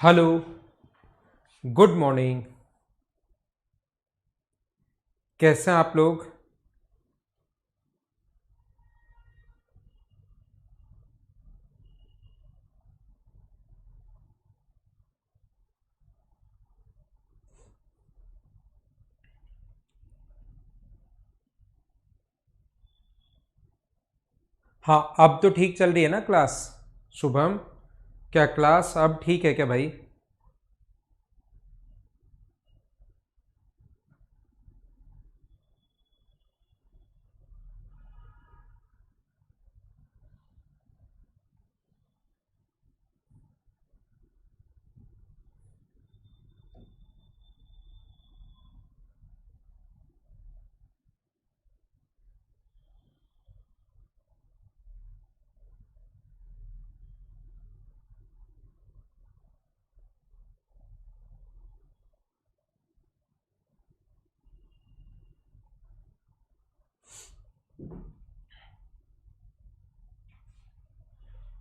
Hello. Good morning. कैसे हैं आप लोग? हाँ, अब तो ठीक चल रही है ना क्लास? शुभम, क्या क्लास अब ठीक है क्या भाई?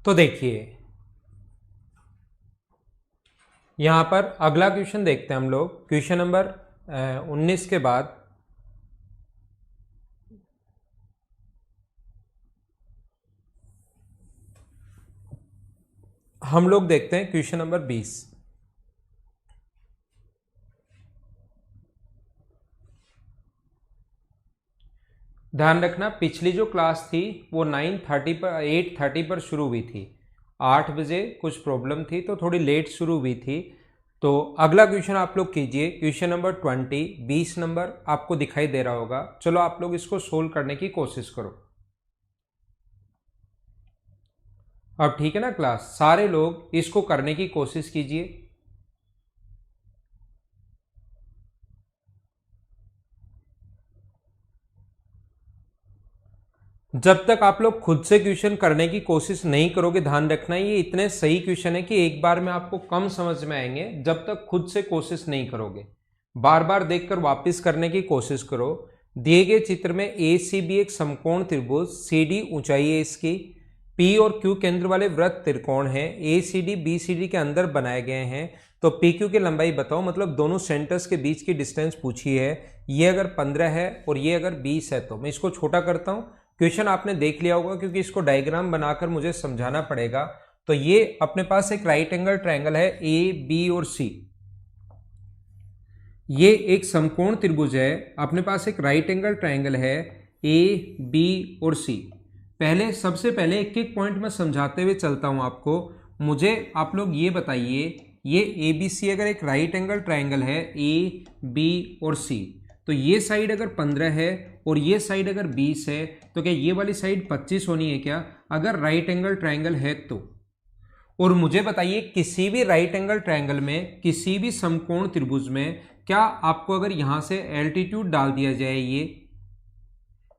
तो देखिए, यहाँ पर अगला क्वेश्चन देखते हैं हम लोग। क्वेश्चन नंबर 19 के बाद हम लोग देखते हैं क्वेश्चन नंबर 20। ध्यान रखना, पिछली जो क्लास थी वो 9:30 पर 8:30 पर शुरू हुई थी। 8 बजे कुछ प्रॉब्लम थी तो थोड़ी लेट शुरू हुई थी। तो अगला क्वेश्चन आप लोग कीजिए, क्वेश्चन नंबर 20 नंबर आपको दिखाई दे रहा होगा। चलो आप लोग इसको सोल्व करने की कोशिश करो। अब ठीक है ना क्लास? सारे लोग इसको करने की कोशिश कीजिए। जब तक आप लोग खुद से क्वेश्चन करने की कोशिश नहीं करोगे, ध्यान रखना ये इतने सही क्वेश्चन है कि एक बार में आपको कम समझ में आएंगे जब तक खुद से कोशिश नहीं करोगे। बार बार देखकर वापस करने की कोशिश करो। दिए गए चित्र में ए सी बी एक समकोण त्रिभुज, सी डी ऊंचाई है इसकी, पी और क्यू केंद्र वाले वृत्त त्रिकोण है, A C D B C D के अंदर बनाए गए हैं। तो पी क्यू की लंबाई बताओ, मतलब दोनों सेंटर्स के बीच की डिस्टेंस पूछी है। ये अगर 15 है और ये अगर 20 है तो मैं इसको छोटा करता हूं। क्वेश्चन आपने देख लिया होगा क्योंकि इसको डायग्राम बनाकर मुझे समझाना पड़ेगा। तो ये अपने पास एक राइट एंगल ट्रायंगल है ए बी और सी। ये एक समकोण त्रिभुज है, अपने पास एक राइट एंगल ट्रायंगल है ए बी और सी। पहले सबसे पहले एक एक पॉइंट में समझाते हुए चलता हूं आपको। मुझे आप लोग ये बताइए, ये ए बी सी अगर एक राइट एंगल ट्रायंगल है ए बी और सी, तो ये साइड अगर 15 है और ये साइड अगर 20 है तो क्या ये वाली साइड 25 होनी है क्या? अगर राइट एंगल ट्रायंगल है तो। और मुझे बताइए, किसी भी राइट एंगल ट्रायंगल में, किसी भी समकोण त्रिभुज में, क्या आपको अगर यहां से एल्टीट्यूड डाल दिया जाए, ये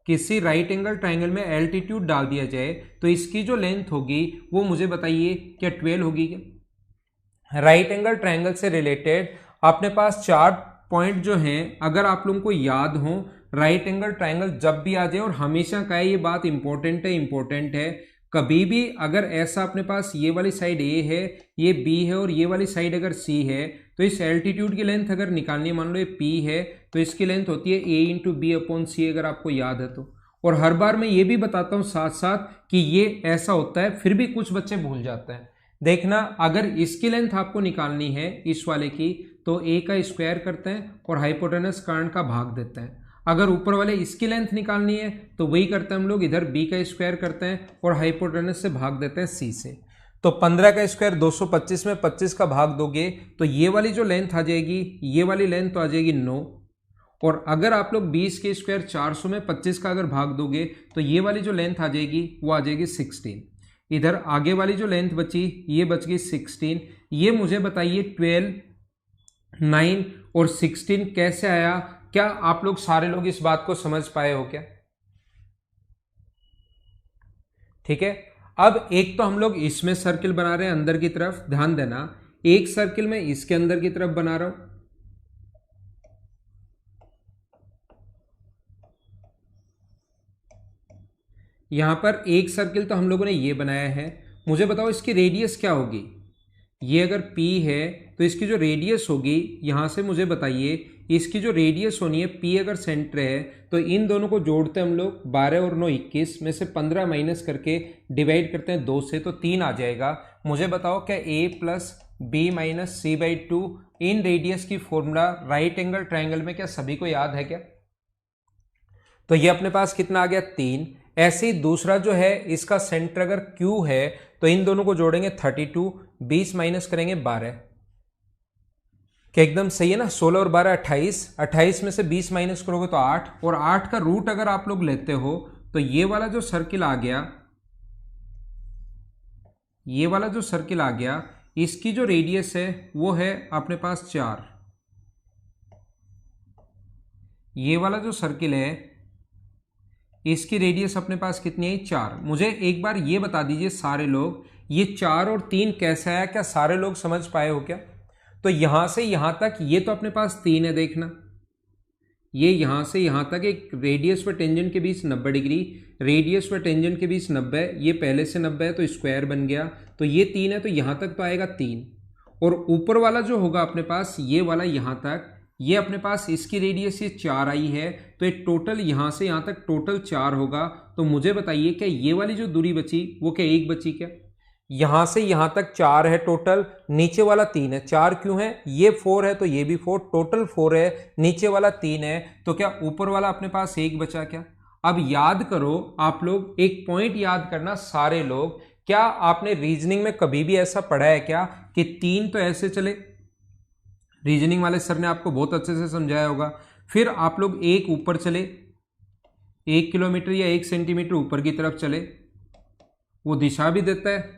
किसी राइट एंगल ट्रायंगल में एल्टीट्यूड डाल दिया जाए तो इसकी जो लेंथ होगी वो मुझे बताइए क्या 12 होगी क्या? राइट एंगल ट्रायंगल से रिलेटेड अपने पास चार पॉइंट जो हैं, अगर आप लोगों को याद हो, राइट एंगल ट्रायंगल जब भी आ जाए, और हमेशा का है ये बात, इंपॉर्टेंट है इंपॉर्टेंट है, कभी भी अगर ऐसा अपने पास ये वाली साइड ए है, ये बी है और ये वाली साइड अगर सी है, तो इस एल्टीट्यूड की लेंथ अगर निकालनी है, मान लो ये पी है तो इसकी लेंथ होती है ए इंटू बी अपॉन सी, अगर आपको याद है तो। और हर बार मैं ये भी बताता हूं साथ साथ कि ये ऐसा होता है, फिर भी कुछ बच्चे भूल जाते हैं। देखना, अगर इसकी लेंथ आपको निकालनी है इस वाले की, तो ए का स्क्वायर करते हैं और हाइपोटेनस कर्ण का भाग देते हैं। अगर ऊपर वाले इसकी लेंथ निकालनी है तो वही करते हैं हम लोग, इधर बी का स्क्वायर करते हैं और हाइपोटेनस से भाग देते हैं सी से। तो 15 का स्क्वायर 225 में 25 का भाग दोगे तो ये वाली जो लेंथ आ जाएगी, ये वाली लेंथ तो आ जाएगी 9। और अगर आप लोग 20 के स्क्वायर 400 में 25 का अगर भाग दोगे तो ये वाली जो लेंथ आ जाएगी वो आ जाएगी 16। इधर आगे वाली जो लेंथ बची ये बच गई 16। ये मुझे बताइए 12, 9 और 16 कैसे आया? क्या आप लोग सारे लोग इस बात को समझ पाए हो क्या? ठीक है। अब एक तो हम लोग इसमें सर्किल बना रहे हैं अंदर की तरफ, ध्यान देना, एक सर्किल में इसके अंदर की तरफ बना रहा हूं। यहां पर एक सर्किल तो हम लोगों ने ये बनाया है। मुझे बताओ इसकी रेडियस क्या होगी? ये अगर P है तो इसकी जो रेडियस होगी, यहाँ से मुझे बताइए, इसकी जो रेडियस होनी है, P अगर सेंटर है तो इन दोनों को जोड़ते हैं हम लोग, 12 और 9 21 में से 15 माइनस करके डिवाइड करते हैं 2 से, तो 3 आ जाएगा। मुझे बताओ क्या A plus B minus C by 2 in radius की फॉर्मूला राइट एंगल ट्राइंगल में क्या सभी को याद है क्या? तो ये अपने पास कितना आ गया 3। ऐसे ही दूसरा जो है, इसका सेंटर अगर Q है तो इन दोनों को जोड़ेंगे 32, 20 माइनस करेंगे 12, क्या एकदम सही है ना? 16 और 12 28, 28 में से 20 माइनस करोगे तो 8, और 8 का रूट अगर आप लोग लेते हो तो ये वाला जो सर्किल आ गया, ये वाला जो सर्किल आ गया, इसकी जो रेडियस है वो है अपने पास 4। ये वाला जो सर्किल है इसकी रेडियस अपने पास कितनी है? 4। मुझे एक बार ये बता दीजिए सारे लोग, ये 4 और 3 कैसे आया? क्या सारे लोग समझ पाए हो क्या? तो यहां से यहां तक ये तो अपने पास 3 है, देखना ये यहां से यहां तक एक रेडियस व टेंजेंट के बीच 90 डिग्री, रेडियस व टेंजेंट के बीच 90, ये पहले से 90 है तो स्क्वायर बन गया, तो ये 3 है तो यहां तक तो आएगा 3। और ऊपर वाला जो होगा अपने पास, ये वाला यहां तक, ये अपने पास इसकी रेडियस ये 4 आई है, तो एक टोटल यहां से यहां तक टोटल 4 होगा। तो मुझे बताइए क्या ये वाली जो दूरी बची वो क्या 1 बची क्या? यहां से यहां तक 4 है टोटल, नीचे वाला 3 है। 4 क्यों है? ये 4 है तो ये भी 4, टोटल 4 है, नीचे वाला 3 है, तो क्या ऊपर वाला अपने पास 1 बचा क्या? अब याद करो आप लोग, एक पॉइंट याद करना सारे लोग, क्या आपने रीजनिंग में कभी भी ऐसा पढ़ा है क्या कि 3 तो ऐसे चले, रीजनिंग वाले सर ने आपको बहुत अच्छे से समझाया होगा, फिर आप लोग 1 ऊपर चले, 1 किलोमीटर या 1 सेंटीमीटर ऊपर की तरफ चले, वो दिशा भी देता है।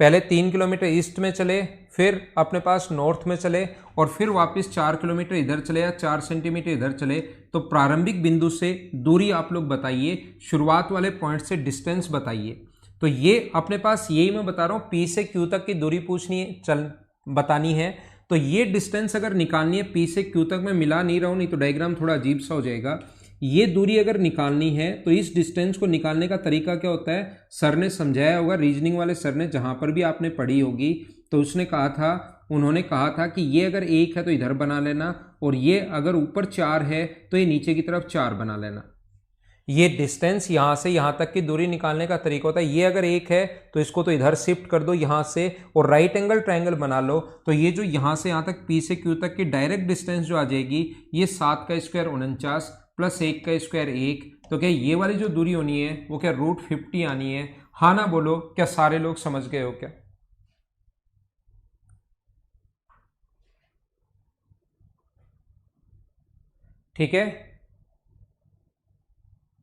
पहले 3 किलोमीटर ईस्ट में चले, फिर अपने पास नॉर्थ में चले, और फिर वापस 4 किलोमीटर इधर चले या 4 सेंटीमीटर इधर चले, तो प्रारंभिक बिंदु से दूरी आप लोग बताइए, शुरुआत वाले पॉइंट से डिस्टेंस बताइए। तो ये अपने पास, यही मैं बता रहा हूँ, P से Q तक की दूरी पूछनी है, बतानी है। तो ये डिस्टेंस अगर निकालनी है P से Q तक, मैं मिला नहीं रहा हूँ नहीं तो डायग्राम थोड़ा अजीब सा हो जाएगा। ये दूरी अगर निकालनी है तो इस डिस्टेंस को निकालने का तरीका क्या होता है, सर ने समझाया होगा, रीजनिंग वाले सर ने, जहां पर भी आपने पढ़ी होगी, तो उसने कहा था, उन्होंने कहा था कि ये अगर 1 है तो इधर बना लेना, और ये अगर ऊपर 4 है तो ये नीचे की तरफ 4 बना लेना। ये डिस्टेंस यहां से यहां तक की दूरी निकालने का तरीका होता है। ये अगर 1 है तो इसको तो इधर शिफ्ट कर दो यहां से, और राइट एंगल ट्रायंगल बना लो, तो ये जो यहां से यहां तक P से Q तक की डायरेक्ट डिस्टेंस जो आ जाएगी, ये 7 का स्क्वायर 49 प्लस 1 का स्क्वायर 1, तो क्या ये वाली जो दूरी होनी है वो क्या √50 आनी है? हाँ ना बोलो, क्या सारे लोग समझ गए हो क्या? ठीक है,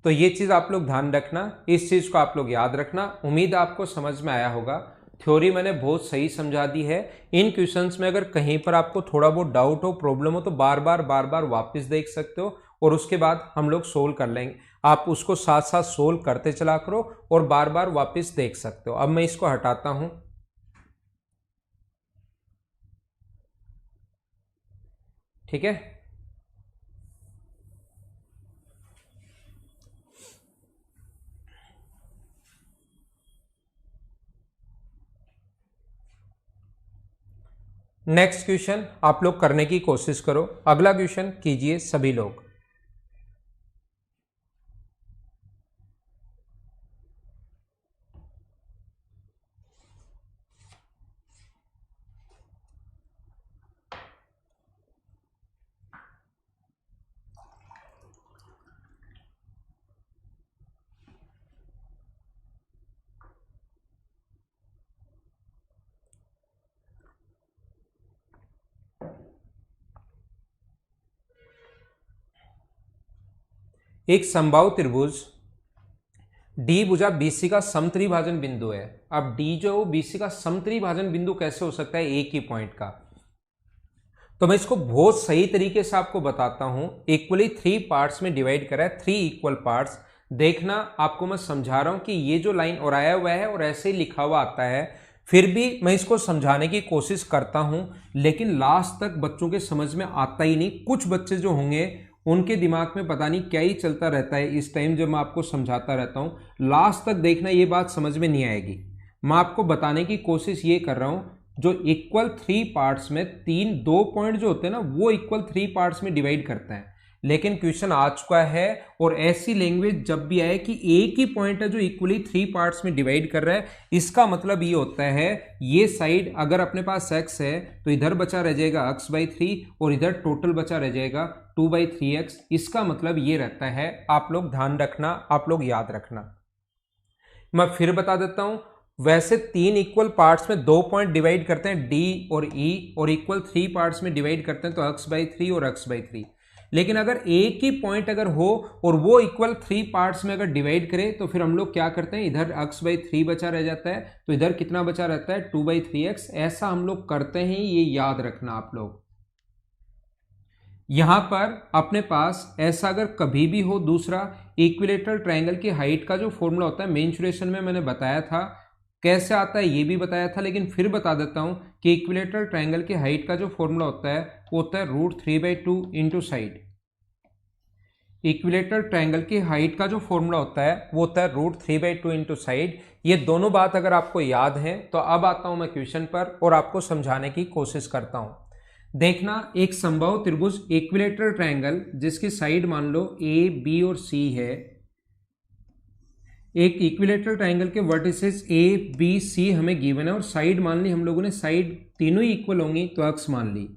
तो ये चीज आप लोग ध्यान रखना, इस चीज को आप लोग याद रखना। उम्मीद आपको समझ में आया होगा। थ्योरी मैंने बहुत सही समझा दी है। इन क्वेश्चंस में अगर कहीं पर आपको थोड़ा बहुत डाउट हो, प्रॉब्लम हो, तो बार बार वापस देख सकते हो, और उसके बाद हम लोग सोल्व कर लेंगे। आप उसको साथ साथ सोल्व करते चला करो और बार बार वापस देख सकते हो। अब मैं इसको हटाता हूं, ठीक है। नेक्स्ट क्वेश्चन आप लोग करने की कोशिश करो। अगला क्वेश्चन कीजिए सभी लोग। एक समबाहु त्रिभुज डी भुजा बीसी का समत्रिभाजन बिंदु है। अब डी जो है वो बीसी का समत्रिभाजन बिंदु कैसे हो सकता है एक ही पॉइंट का? तो मैं इसको बहुत सही तरीके से आपको बताता हूं। इक्वली 3 पार्ट्स में डिवाइड करा है, 3 इक्वल पार्ट्स। देखना, आपको मैं समझा रहा हूं कि ये जो लाइन और आया हुआ है और ऐसे ही लिखा हुआ आता है, फिर भी मैं इसको समझाने की कोशिश करता हूं, लेकिन लास्ट तक बच्चों के समझ में आता ही नहीं। कुछ बच्चे जो होंगे उनके दिमाग में पता नहीं क्या ही चलता रहता है इस टाइम जब मैं आपको समझाता रहता हूं, लास्ट तक देखना, ये बात समझ में नहीं आएगी। मैं आपको बताने की कोशिश ये कर रहा हूं, जो इक्वल 3 पार्ट्स में दो पॉइंट जो होते हैं ना वो इक्वल 3 पार्ट्स में डिवाइड करते हैं, लेकिन क्वेश्चन आ चुका है और ऐसी लैंग्वेज जब भी आए कि एक ही पॉइंट है जो इक्वली 3 पार्ट्स में डिवाइड कर रहा है, इसका मतलब ये होता है ये साइड अगर अपने पास x है तो इधर बचा रह जाएगा x/3 और इधर टोटल बचा रह जाएगा 2/3x। इसका मतलब ये रहता है, आप लोग ध्यान रखना, आप लोग याद रखना। मैं फिर बता देता हूं, वैसे 3 इक्वल पार्ट्स में 2 पॉइंट डिवाइड करते हैं d और e, और इक्वल 3 पार्ट्स में डिवाइड करते हैं तो x/3 और x/3। लेकिन अगर एक ही पॉइंट अगर हो और वो इक्वल 3 पार्ट्स में अगर डिवाइड करे तो फिर हम लोग क्या करते हैं, इधर x/3 बचा रह जाता है तो इधर कितना बचा रहता है 2/3x। ऐसा हम लोग करते हैं, ये याद रखना आप लोग। यहां पर अपने पास ऐसा अगर कभी भी हो, दूसरा इक्विलेटरल ट्रायंगल की हाइट का जो फॉर्मूला होता है मेंसुरेशन में मैंने बताया था, कैसे आता है ये भी बताया था, लेकिन फिर बता देता हूं कि इक्विलेटरल ट्रायंगल की हाइट का जो फॉर्मूला होता है वो होता है √3/2 इंटू साइड। इक्विलेटरल ट्रायंगल की हाइट का जो फॉर्मूला होता है वो होता है √3/2 इंटू साइड। ये दोनों बात अगर आपको याद है तो अब आता हूं मैं क्वेश्चन पर और आपको समझाने की कोशिश करता हूं। देखना, एक समबाहु त्रिभुज इक्विलेटरल ट्रायंगल जिसकी साइड मान लो ए बी और सी है, एक इक्विलेटरल ट्रायंगल के वर्टिसेस ए बी सी हमें गिवन है और साइड मान ली हम लोगों ने, साइड तीनों ही इक्वल होंगी तो अक्स मान ली।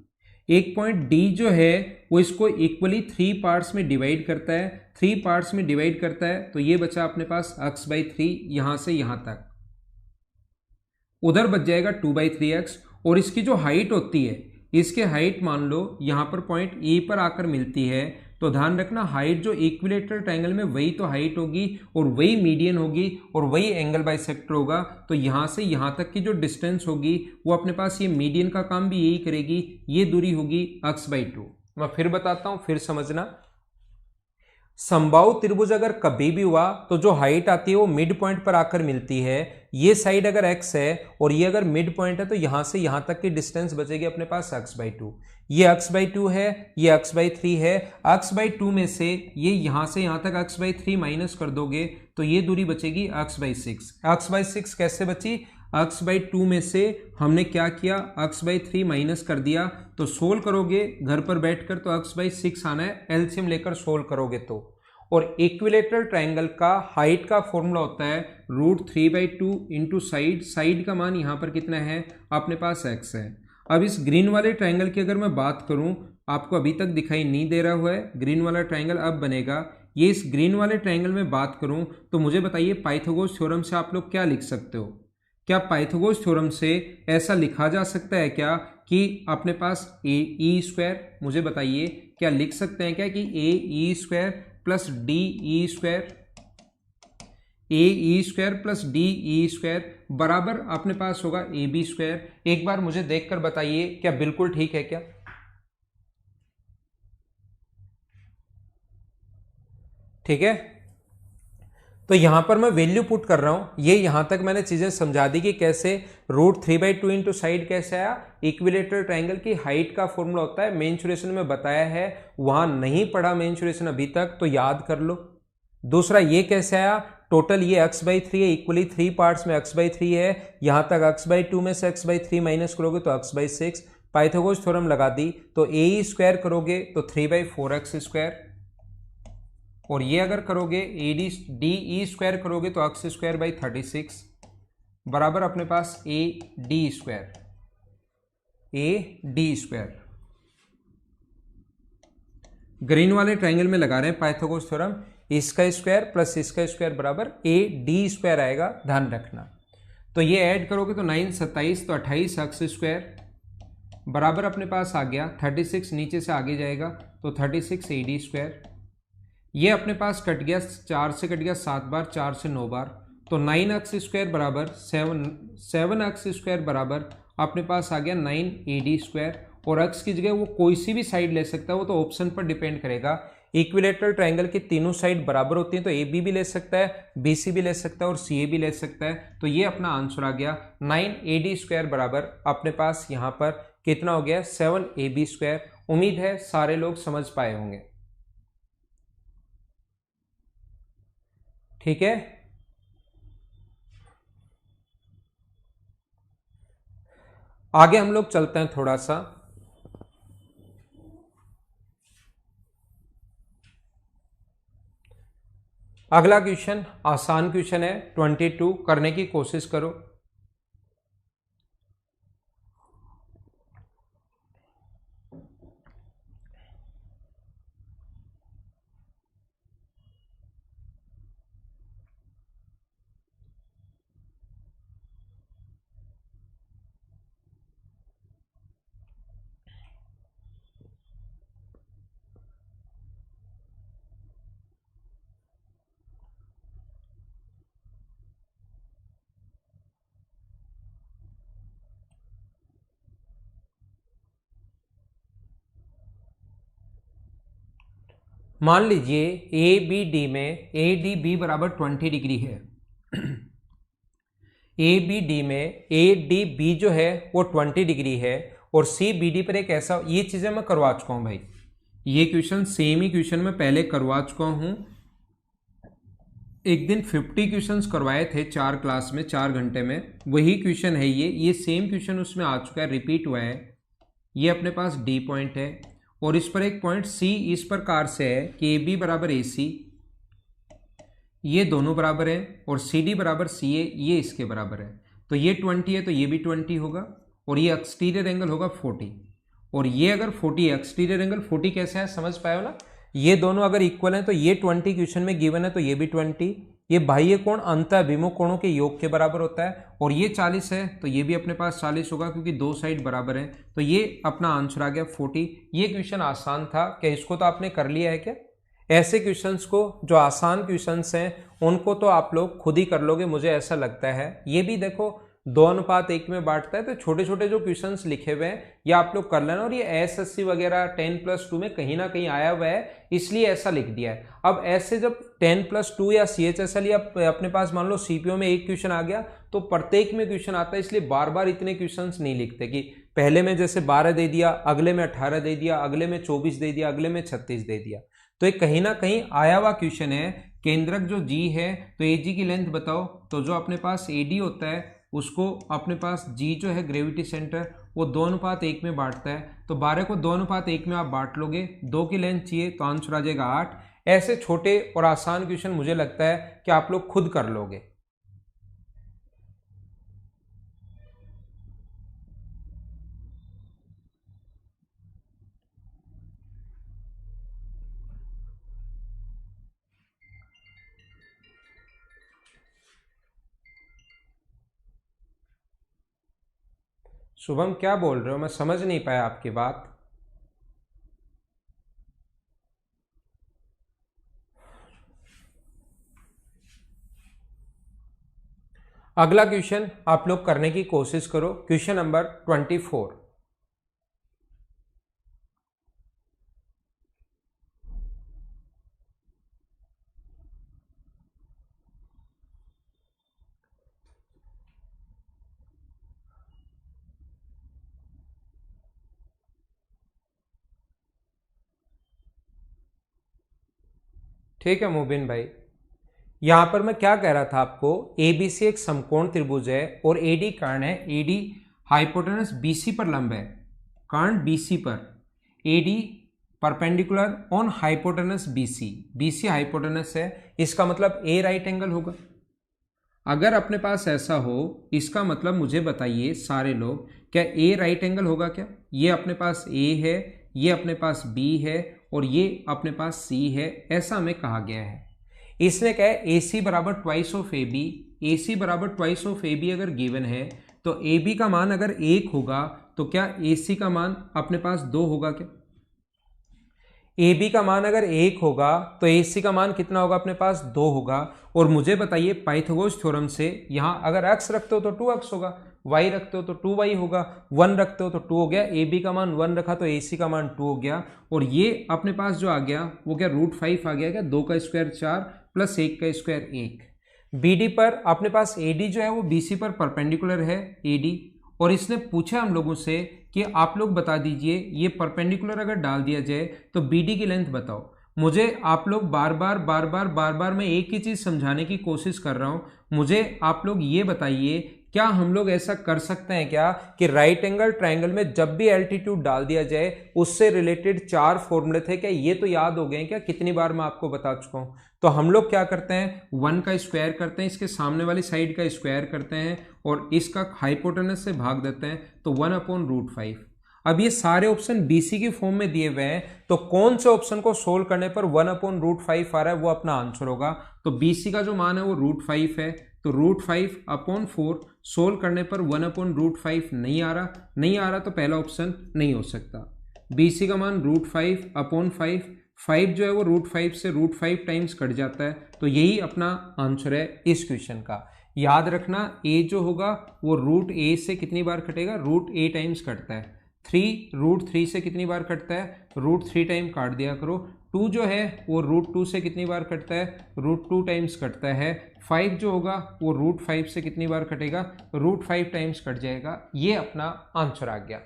एक पॉइंट डी जो है वो इसको इक्वली 3 पार्ट्स में डिवाइड करता है, 3 पार्ट्स में डिवाइड करता है तो ये बचा अपने पास x/3 यहां से यहां तक, उधर बच जाएगा 2/3x। और इसकी जो हाइट होती है, इसके हाइट मान लो यहां पर पॉइंट ए पर आकर मिलती है, तो ध्यान रखना हाइट जो इक्विलेटरल ट्रायंगल में वही तो हाइट होगी और वही मीडियन होगी और वही एंगल बाइसेक्टर होगा, तो यहां से यहां तक की जो डिस्टेंस होगी वो अपने पास ये मीडियन का काम भी यही करेगी, ये दूरी होगी x/2। मैं फिर बताता हूं, फिर समझना। समबाहु त्रिभुज अगर कभी भी हुआ तो जो हाइट आती है वो मिड पॉइंट पर आकर मिलती है। ये साइड अगर x है और ये अगर मिड पॉइंट है तो यहां से यहां तक की डिस्टेंस बचेगी अपने पास x/2। ये x/2 है, ये x/3 है। x/2 में से ये यहां से यहां तक x/3 माइनस कर दोगे तो ये दूरी बचेगी x/6। x/6 कैसे बची, x/2 में से हमने क्या किया, x/3 माइनस कर दिया, तो सोल्व करोगे घर पर बैठकर तो x/6 आना है, एलसीएम लेकर सोल्व करोगे तो। और इक्विलेटरल ट्रायंगल का हाइट का फॉर्मूला होता है √3/2 इंटू साइड। साइड का मान यहां पर कितना है, अपने पास x है। अब इस ग्रीन वाले ट्रायंगल की अगर मैं बात करूं, आपको अभी तक दिखाई नहीं दे रहा हुआ है, ग्रीन वाला ट्रायंगल अब बनेगा। ये इस ग्रीन वाले ट्रायंगल में बात करूं तो मुझे बताइए पाइथागोरस थ्योरम से आप लोग क्या लिख सकते हो। क्या पाइथागोरस थ्योरम से ऐसा लिखा जा सकता है क्या कि अपने पास ए² मुझे बताइए क्या लिख सकते हैं क्या कि ए² plus DE² AE² plus DE² बराबर अपने पास होगा AB²। एक बार मुझे देखकर बताइए क्या बिल्कुल ठीक है क्या। ठीक है, तो यहां पर मैं वैल्यू पुट कर रहा हूं, ये यहां तक मैंने चीजें समझा दी कि कैसे √3/2 इंटू साइड कैसे आया। इक्विलेटरल ट्रायंगल की हाइट का फॉर्मूला होता है, मेंसुरेशन में बताया है, वहां नहीं पढ़ा मेंसुरेशन अभी तक तो याद कर लो। दूसरा ये कैसे आया, टोटल ये x/3 है, इक्वली 3 पार्ट्स में x/3 है, यहां तक x/2 में से x/3 माइनस करोगे तो x/6। पाइथागोरस थ्योरम लगा दी तो AE² करोगे तो 3/4x², और ये अगर करोगे DE² करोगे तो x²/36 बराबर अपने पास AD²। ग्रीन वाले ट्रायंगल में लगा रहे हैं पाइथागोरस थ्योरम, इसका स्क्वायर प्लस इसका स्क्वायर बराबर AD² आएगा, ध्यान रखना। तो ये ऐड करोगे तो 9 27 तो 28x² बराबर अपने पास आ गया 36, नीचे से आगे जाएगा तो 36 AD²। ये अपने पास कट गया, 4 से कट गया 7 बार, 4 से 9 बार, तो 9x² बराबर 7x² बराबर अपने पास आ गया 9 AD²। और x की जगह वो कोई सी भी साइड ले सकता है, वो तो ऑप्शन पर डिपेंड करेगा। इक्विलेटरल ट्रायंगल की तीनों साइड बराबर होती हैं तो AB भी ले सकता है, BC भी ले सकता है और CA भी ले सकता है, तो ये अपना आंसर आ गया 9 AD² बराबर अपने पास यहाँ पर कितना हो गया 7 AB²। उम्मीद है सारे लोग समझ पाए होंगे। ठीक है, आगे हम लोग चलते हैं थोड़ा सा। अगला क्वेश्चन आसान क्वेश्चन है, 22 करने की कोशिश करो। मान लीजिए ए बी डी में ए डी बी बराबर 20 डिग्री है। ए बी डी में ए डी बी जो है वो 20 डिग्री है और सी बी डी पर एक ऐसा, ये चीजें मैं करवा चुका हूं भाई, ये क्वेश्चन सेम ही क्वेश्चन मैं पहले करवा चुका हूं। एक दिन 50 क्वेश्चंस करवाए थे 4 क्लास में 4 घंटे में, वही क्वेश्चन है ये सेम क्वेश्चन उसमें आ चुका है, रिपीट हुआ है। ये अपने पास डी पॉइंट है और इस पर एक पॉइंट सी इस प्रकार से है कि ए बी बराबर ए सी, ये दोनों बराबर है, और सी डी बराबर सी ए, ये इसके बराबर है। तो ये 20 है तो ये भी 20 होगा, और ये एक्सटीरियर एंगल होगा 40, और ये अगर 40 एक्सटीरियर एंगल 40 कैसे है समझ पाए हो ना। ये दोनों अगर इक्वल हैं तो ये 20 क्वेश्चन में गिवन है तो ये भी 20, ये बाह्य कोण अंतःअभिमुख कोणों के योग के बराबर होता है, और ये 40 है तो ये भी अपने पास 40 होगा क्योंकि दो साइड बराबर है। तो ये अपना आंसर आ गया 40। ये क्वेश्चन आसान था क्या? इसको तो आपने कर लिया है क्या? ऐसे क्वेश्चंस को, जो आसान क्वेश्चंस हैं उनको तो आप लोग खुद ही कर लोगे मुझे ऐसा लगता है। ये भी देखो 2:1 में बांटता है, तो छोटे छोटे जो क्वेश्चंस लिखे हुए हैं ये आप लोग कर लेना। और ये एसएससी वगैरह 10+2 में कहीं ना कहीं आया हुआ है, इसलिए ऐसा लिख दिया है। अब ऐसे जब 10+2 या CHSL या अपने पास मान लो CPO में एक क्वेश्चन आ गया तो प्रत्येक में क्वेश्चन आता है, इसलिए बार बार इतने क्वेश्चंस नहीं लिखते कि पहले में जैसे 12 दे दिया, अगले में 18 दे दिया, अगले में 24 दे दिया, अगले में 36 दे दिया। तो ये कहीं ना कहीं आया हुआ क्वेश्चन है। केंद्रक जो G है तो AG की लेंथ बताओ, तो जो अपने पास AD होता है उसको अपने पास G जो है ग्रेविटी सेंटर वो 2:1 में बांटता है, तो 12 को 2:1 में आप बांट लोगे, 2 की लेंथ चाहिए तो आंसर आ जाएगा 8। ऐसे छोटे और आसान क्वेश्चन मुझे लगता है कि आप लोग खुद कर लोगे। शुभम क्या बोल रहे हो? मैं समझ नहीं पाया आपकी बात। अगला क्वेश्चन आप लोग करने की कोशिश करो, क्वेश्चन नंबर 24। ठीक है मुबिन भाई, यहां पर मैं क्या कह रहा था आपको, ABC एक समकोण त्रिभुज है और AD कर्ण है, AD हाइपोटेनस BC पर लंब है, कर्ण BC पर, AD perpendicular on hypotenuse BC, BC hypotenuse है, इसका मतलब A राइट एंगल होगा। अगर अपने पास ऐसा हो इसका मतलब मुझे बताइए सारे लोग, क्या A राइट एंगल होगा क्या? ये अपने पास A है, ये अपने पास B है और ये अपने पास C है, ऐसा हमें कहा गया है। इसने कहा है AC बराबर ट्वाइस ऑफ AB, AC बराबर ट्वाइस ऑफ AB अगर गिवन है तो AB का मान अगर 1 होगा तो क्या AC का मान अपने पास 2 होगा क्या? AB का मान अगर 1 होगा तो AC का मान कितना होगा? अपने पास 2 होगा। और मुझे बताइए पाइथागोरस थ्योरम से यहाँ अगर x रखते हो तो 2x होगा, y रखते हो तो 2y होगा, 1 रखते हो तो 2 हो गया, AB का मान 1 रखा तो AC का मान 2 हो गया। और ये अपने पास जो आ गया वो क्या √5 आ गया क्या? 2 का स्क्वायर 4 प्लस 1 का स्क्वायर 1। BD पर अपने पास AD जो है वो BC पर परपेंडिकुलर है AD, और इसने पूछा हम लोगों से कि आप लोग बता दीजिए ये परपेंडिकुलर अगर डाल दिया जाए तो BD की लेंथ बताओ। मुझे आप लोग बार बार मैं एक ही चीज़ समझाने की कोशिश कर रहा हूँ, मुझे आप लोग ये बताइए क्या हम लोग ऐसा कर सकते हैं क्या कि राइट एंगल ट्रायंगल में जब भी एल्टीट्यूड डाल दिया जाए उससे रिलेटेड 4 फॉर्मूले थे, क्या ये तो याद हो गए क्या? कितनी बार मैं आपको बता चुका हूं। तो हम लोग क्या करते हैं, 1 का स्क्वायर करते हैं, इसके सामने वाली साइड का स्क्वायर करते हैं और इसका हाइपोटेनस से भाग देते हैं, तो 1/√5। अब ये सारे ऑप्शन बीसी की फॉर्म में दिए हुए हैं, तो कौन से ऑप्शन को सोल्व करने पर 1/√5 आ रहा है वो अपना आंसर होगा। तो बीसी का जो मान है वो √5 है, तो √5/4 सोल्व करने पर 1/√5 नहीं आ रहा तो पहला ऑप्शन नहीं हो सकता। बीसी का मान √5/5, 5 जो है वो √5 से √5 टाइम्स कट जाता है, तो यही अपना आंसर है इस क्वेश्चन का। याद रखना ए जो होगा वो √a से कितनी बार कटेगा, √a टाइम्स कटता है। 3 √3 से कितनी बार कटता है, √3 टाइम काट दिया करो। 2 जो है वो √2 से कितनी बार कटता है, √2 टाइम्स कटता है। 5 जो होगा वो √5 से कितनी बार कटेगा, √5 टाइम्स कट जाएगा। ये अपना आंसर आ गया।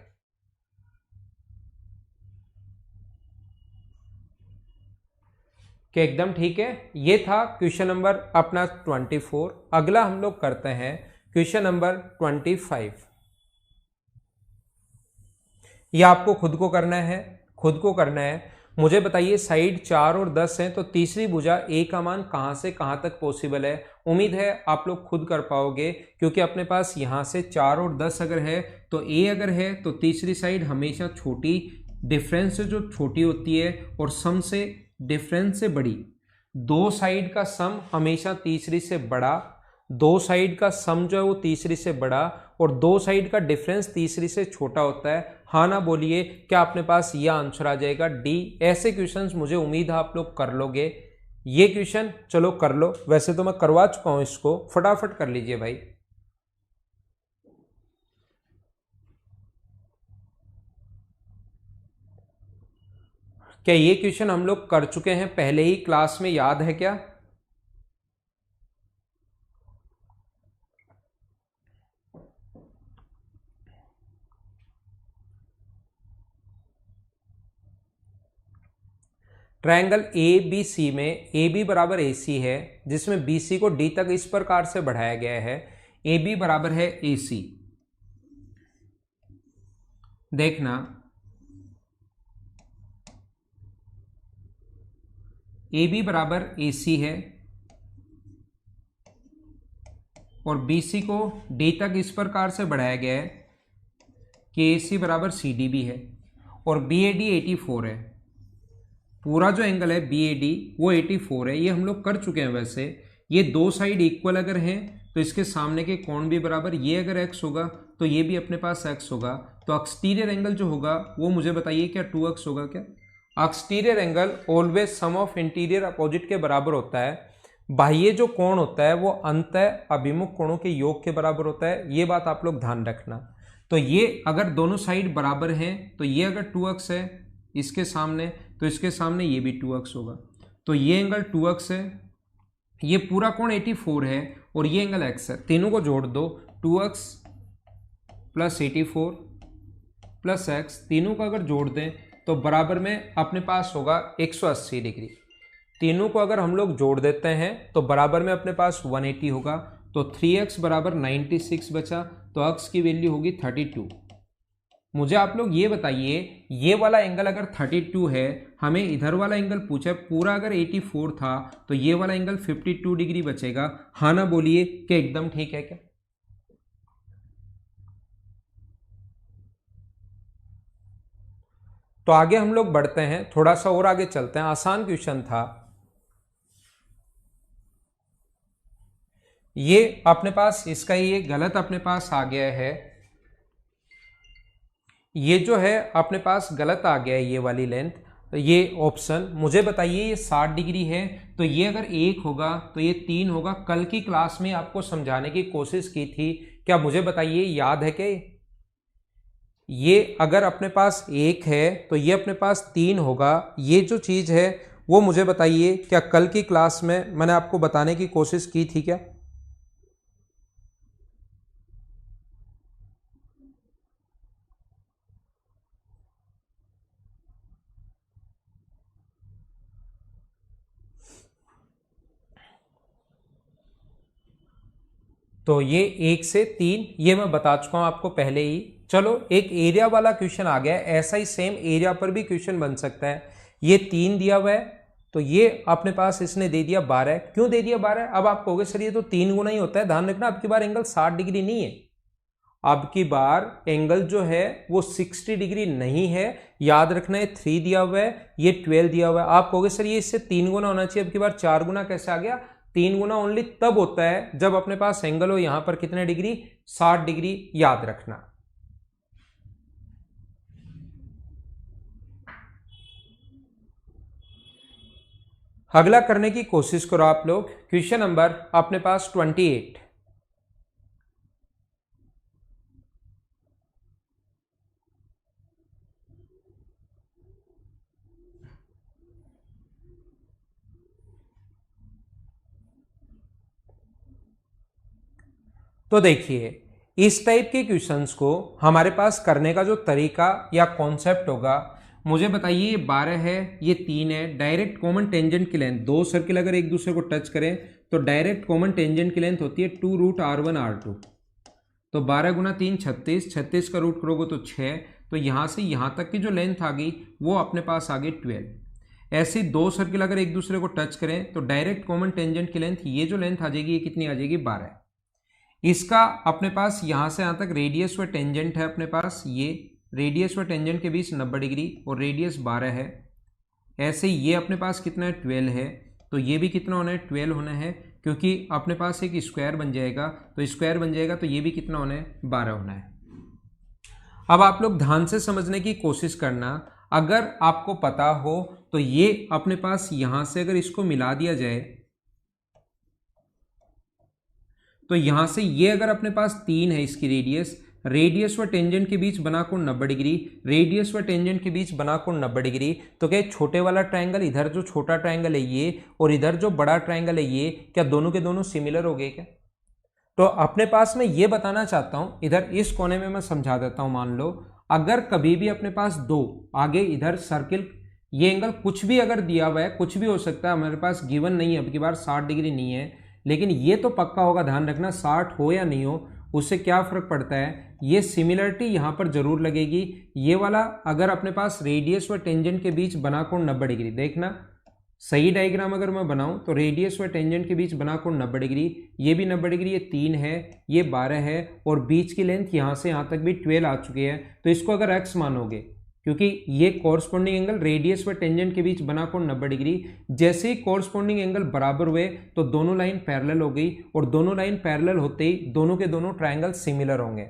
क्या एकदम ठीक है? ये था क्वेश्चन नंबर अपना 24। अगला हम लोग करते हैं क्वेश्चन नंबर 25। ये आपको खुद को करना है। मुझे बताइए, साइड 4 और 10 है, तो तीसरी भुजा ए का मान कहां से कहां तक पॉसिबल है। उम्मीद है आप लोग खुद कर पाओगे, क्योंकि अपने पास यहां से 4 और 10 अगर है तो ए अगर है तो तीसरी साइड हमेशा छोटी, डिफरेंस से जो छोटी होती है और सम से डिफरेंस से बड़ी। दो साइड का सम हमेशा तीसरी से बड़ा, दो साइड का सम जो है वो तीसरी से बड़ा और दो साइड का डिफरेंस तीसरी से छोटा होता है। हाँ ना बोलिए, क्या अपने पास ये आंसर आ जाएगा डी। ऐसे क्वेश्चंस मुझे उम्मीद है आप लोग कर लोगे। ये क्वेश्चन चलो कर लो, वैसे तो मैं करवा चुका हूं, इसको फटाफट कर लीजिए भाई। क्या ये क्वेश्चन हम लोग कर चुके हैं पहले ही क्लास में, याद है क्या? ट्रायंगल ए बी सी में ए बी बराबर ए सी है, जिसमें बी सी को डी तक इस प्रकार से बढ़ाया गया है। ए बी बराबर है ए सी। देखना, ए बी बराबर ए सी है और बी सी को डी तक इस प्रकार से बढ़ाया गया है कि ए सी बराबर सी डी भी है और बी ए डी 84 है। पूरा जो एंगल है बी ए डी वो 84 है। ये हम लोग कर चुके हैं। वैसे ये दो साइड इक्वल अगर हैं तो इसके सामने के कोण भी बराबर, ये अगर एक्स होगा तो ये भी अपने पास एक्स होगा, तो एक्सटीरियर एंगल जो होगा वो मुझे बताइए क्या 2x होगा क्या? Exterior angle always sum of interior opposite के बराबर होता है। बाह्य जो कोण होता है वो अंतः अभिमुख कोणों के योग के बराबर होता है। ये बात आप लोग ध्यान रखना। तो ये अगर दोनों साइड बराबर हैं तो ये अगर 2x है इसके सामने, तो इसके सामने ये भी 2x होगा, तो ये एंगल 2x है। ये पूरा कोण 84 है और ये एंगल x है। तीनों को जोड़ दो, 2x प्लस 84 प्लस x, तीनों को अगर जोड़ दें तो बराबर में अपने पास होगा 180 डिग्री। तीनों को अगर हम लोग जोड़ देते हैं तो बराबर में अपने पास 180 होगा, तो 3x बराबर 96 बचा, तो x की वैल्यू होगी 32। मुझे आप लोग ये बताइए, ये वाला एंगल अगर 32 है, हमें इधर वाला एंगल पूछा है, पूरा अगर 84 था तो ये वाला एंगल 52 डिग्री बचेगा। हाँ ना बोलिए, क्या एकदम ठीक है क्या? तो आगे हम लोग बढ़ते हैं, थोड़ा सा और आगे चलते हैं। आसान क्वेश्चन था ये अपने पास, इसका ये गलत अपने पास आ गया है। ये जो है अपने पास गलत आ गया है, ये वाली लेंथ। तो ये ऑप्शन मुझे बताइए, ये 60 डिग्री है, तो ये अगर 1 होगा तो ये 3 होगा। कल की क्लास में आपको समझाने की कोशिश की थी, क्या मुझे बताइए याद है क्या? ये अगर अपने पास 1 है तो ये अपने पास 3 होगा। ये जो चीज़ है वो मुझे बताइए, क्या कल की क्लास में मैंने आपको बताने की कोशिश की थी क्या? तो ये 1 से 3 ये मैं बता चुका हूं आपको पहले ही। चलो एक एरिया वाला क्वेश्चन आ गया, ऐसा ही सेम एरिया पर भी क्वेश्चन बन सकता है। ये 3 दिया हुआ है, तो ये अपने पास इसने दे दिया 12। क्यों दे दिया 12? अब आप कहोगे सर ये तो 3 गुना ही होता है। ध्यान रखना, अब की बार एंगल 60 डिग्री नहीं है, अब की बार एंगल जो है वो 60 डिग्री नहीं है। याद रखना है 3 दिया हुआ है, ये 12 दिया हुआ है। आप कहोगे सर ये इससे 3 गुना होना चाहिए, अब की बार 4 गुना कैसे आ गया? 3 गुना ओनली तब होता है जब अपने पास एंगल हो यहां पर कितने डिग्री? 60 डिग्री। याद रखना। अगला करने की कोशिश करो आप लोग। क्वेश्चन नंबर अपने पास 28। तो देखिए इस टाइप के क्वेश्चंस को हमारे पास करने का जो तरीका या कॉन्सेप्ट होगा, मुझे बताइए। ये 12 है, ये 3 है। डायरेक्ट कॉमन टेंजेंट की लेंथ, दो सर्किल अगर एक दूसरे को टच करें तो डायरेक्ट कॉमन टेंजेंट की लेंथ होती है 2√R1R2। तो 12 गुना 3 36, 36 का रूट करोगे तो 6। तो यहां से यहां तक की जो लेंथ आ गई वो अपने पास आ गई 12। ऐसे दो सर्किल अगर एक दूसरे को टच करें तो डायरेक्ट कॉमन टेंजेंट की लेंथ, ये जो लेंथ आ जाएगी ये कितनी आ जाएगी? 12। इसका अपने पास यहां से यहां तक रेडियस व टेंजेंट है अपने पास, ये रेडियस व टेंजेंट के बीच 90 डिग्री और रेडियस 12 है। ऐसे ये अपने पास कितना है? 12 है। तो ये भी कितना होना है? 12 होना है, क्योंकि अपने पास एक स्क्वायर बन जाएगा, तो स्क्वायर बन जाएगा तो ये भी कितना होना है? 12 होना है। अब आप लोग ध्यान से समझने की कोशिश करना। अगर आपको पता हो तो ये अपने पास यहां से अगर इसको मिला दिया जाए तो यहां से ये अगर अपने पास 3 है इसकी रेडियस, रेडियस व टेंजेंट के बीच बना कोण 90 डिग्री, रेडियस व टेंजेंट के बीच बना कोण 90 डिग्री। तो क्या छोटे वाला ट्रायंगल, इधर जो छोटा ट्रायंगल है ये और इधर जो बड़ा ट्रायंगल है ये, क्या दोनों के दोनों सिमिलर हो गए क्या? तो अपने पास मैं ये बताना चाहता हूं, इधर इस कोने में मैं समझा देता हूं। मान लो अगर कभी भी अपने पास दो आगे इधर सर्किल, ये एंगल कुछ भी अगर दिया हुआ है, कुछ भी हो सकता है, हमारे पास गिवन नहीं है अब की बार 60 डिग्री नहीं है, लेकिन ये तो पक्का होगा, ध्यान रखना 60 हो या नहीं हो उससे क्या फर्क पड़ता है, ये सिमिलरिटी यहां पर जरूर लगेगी। ये वाला अगर अपने पास रेडियस व टेंजेंट के बीच बना कोण 90 डिग्री, देखना सही डायग्राम अगर मैं बनाऊं तो रेडियस व टेंजेंट के बीच बना कोण 90 डिग्री, ये भी 90 डिग्री, ये 3 है, ये 12 है और बीच की लेंथ यहां से यहां तक भी 12 आ चुकी है। तो इसको अगर x मानोगे, क्योंकि ये कॉरस्पॉन्डिंग एंगल रेडियस व टेंजेंट के बीच बना कोण 90 डिग्री, जैसे ही कॉरस्पॉन्डिंग एंगल बराबर हुए तो दोनों लाइन पैरेलल हो गई और दोनों लाइन पैरेलल होते ही दोनों के दोनों ट्रायंगल सिमिलर होंगे।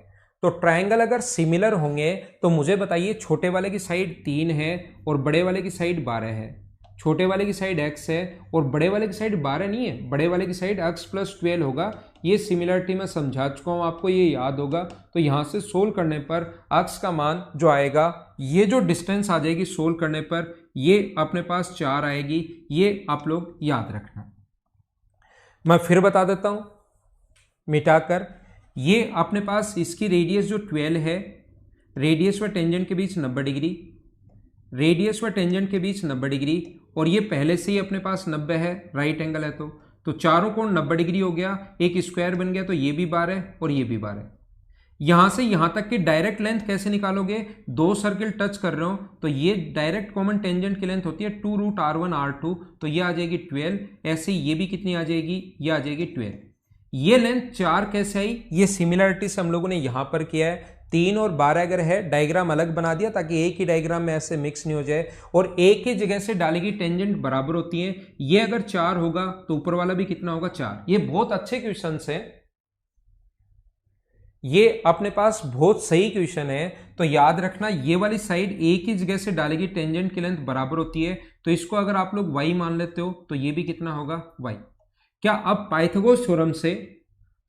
तो ट्रायंगल अगर सिमिलर होंगे तो मुझे बताइए छोटे वाले की साइड 3 है और बड़े वाले की साइड 12 है, छोटे वाले की साइड x है और बड़े वाले की साइड 12 नहीं है, बड़े वाले की साइड x + 12 होगा। ये सिमिलरिटी मैं समझा चुका हूं आपको, ये याद होगा। तो यहां से सोल्व करने पर x का मान जो आएगा, ये जो डिस्टेंस आ जाएगी सोल्व करने पर, ये अपने पास 4 आएगी। ये आप लोग याद रखना। मैं फिर बता देता हूं मिटाकर, ये अपने पास इसकी रेडियस जो 12 है, रेडियस व टेंजेंट के बीच 90 डिग्री, रेडियस व टेंजेंट के बीच 90 डिग्री और ये पहले से ही अपने पास 90 है, राइट एंगल है, तो चारों कोण 90 डिग्री हो गया, एक स्क्वायर बन गया, तो ये भी 12 और ये भी 12। यहां से यहां तक की डायरेक्ट लेंथ कैसे निकालोगे? दो सर्किल टच कर रहे हो तो ये डायरेक्ट कॉमन टेंजेंट की लेंथ होती है 2√R1R2, तो ये आ जाएगी 12। ऐसे ये भी कितनी आ जाएगी? ये आ जाएगी 12। ये लेंथ 4 कैसे आई? ये सिमिलरिटी से हम लोगों ने यहां पर किया है। 3 और 12 अगर है, डायग्राम अलग बना दिया ताकि एक ही डायग्राम में ऐसे मिक्स नहीं हो जाए, और एक ही जगह से डालेगी टेंजेंट बराबर होती है। ये अगर 4 होगा तो ऊपर वाला भी कितना होगा? 4। ये बहुत अच्छे क्वेश्चन है, ये अपने पास बहुत सही क्वेश्चन है। तो याद रखना ये वाली साइड एक ही जगह से डालेगी टेंजेंट की लेंथ बराबर होती है, तो इसको अगर आप लोग y मान लेते हो तो ये भी कितना होगा? y। क्या अब पाइथागोरस थ्योरम से,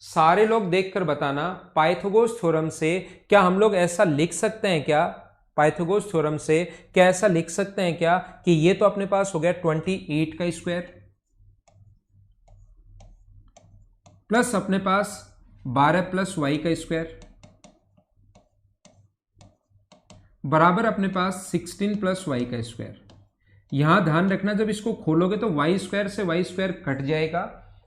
सारे लोग देखकर बताना, पाइथागोरस थ्योरम से क्या हम लोग ऐसा लिख सकते हैं क्या? पाइथागोरस थ्योरम से क्या ऐसा लिख सकते हैं क्या कि ये तो अपने पास हो गया 28 का स्क्वायर प्लस अपने पास 12 प्लस y का स्क्वायर बराबर अपने पास 16 प्लस y का स्क्वायर। यहां ध्यान रखना जब इसको खोलोगे तो y स्क्वायर से y स्क्वायर कट जाएगा,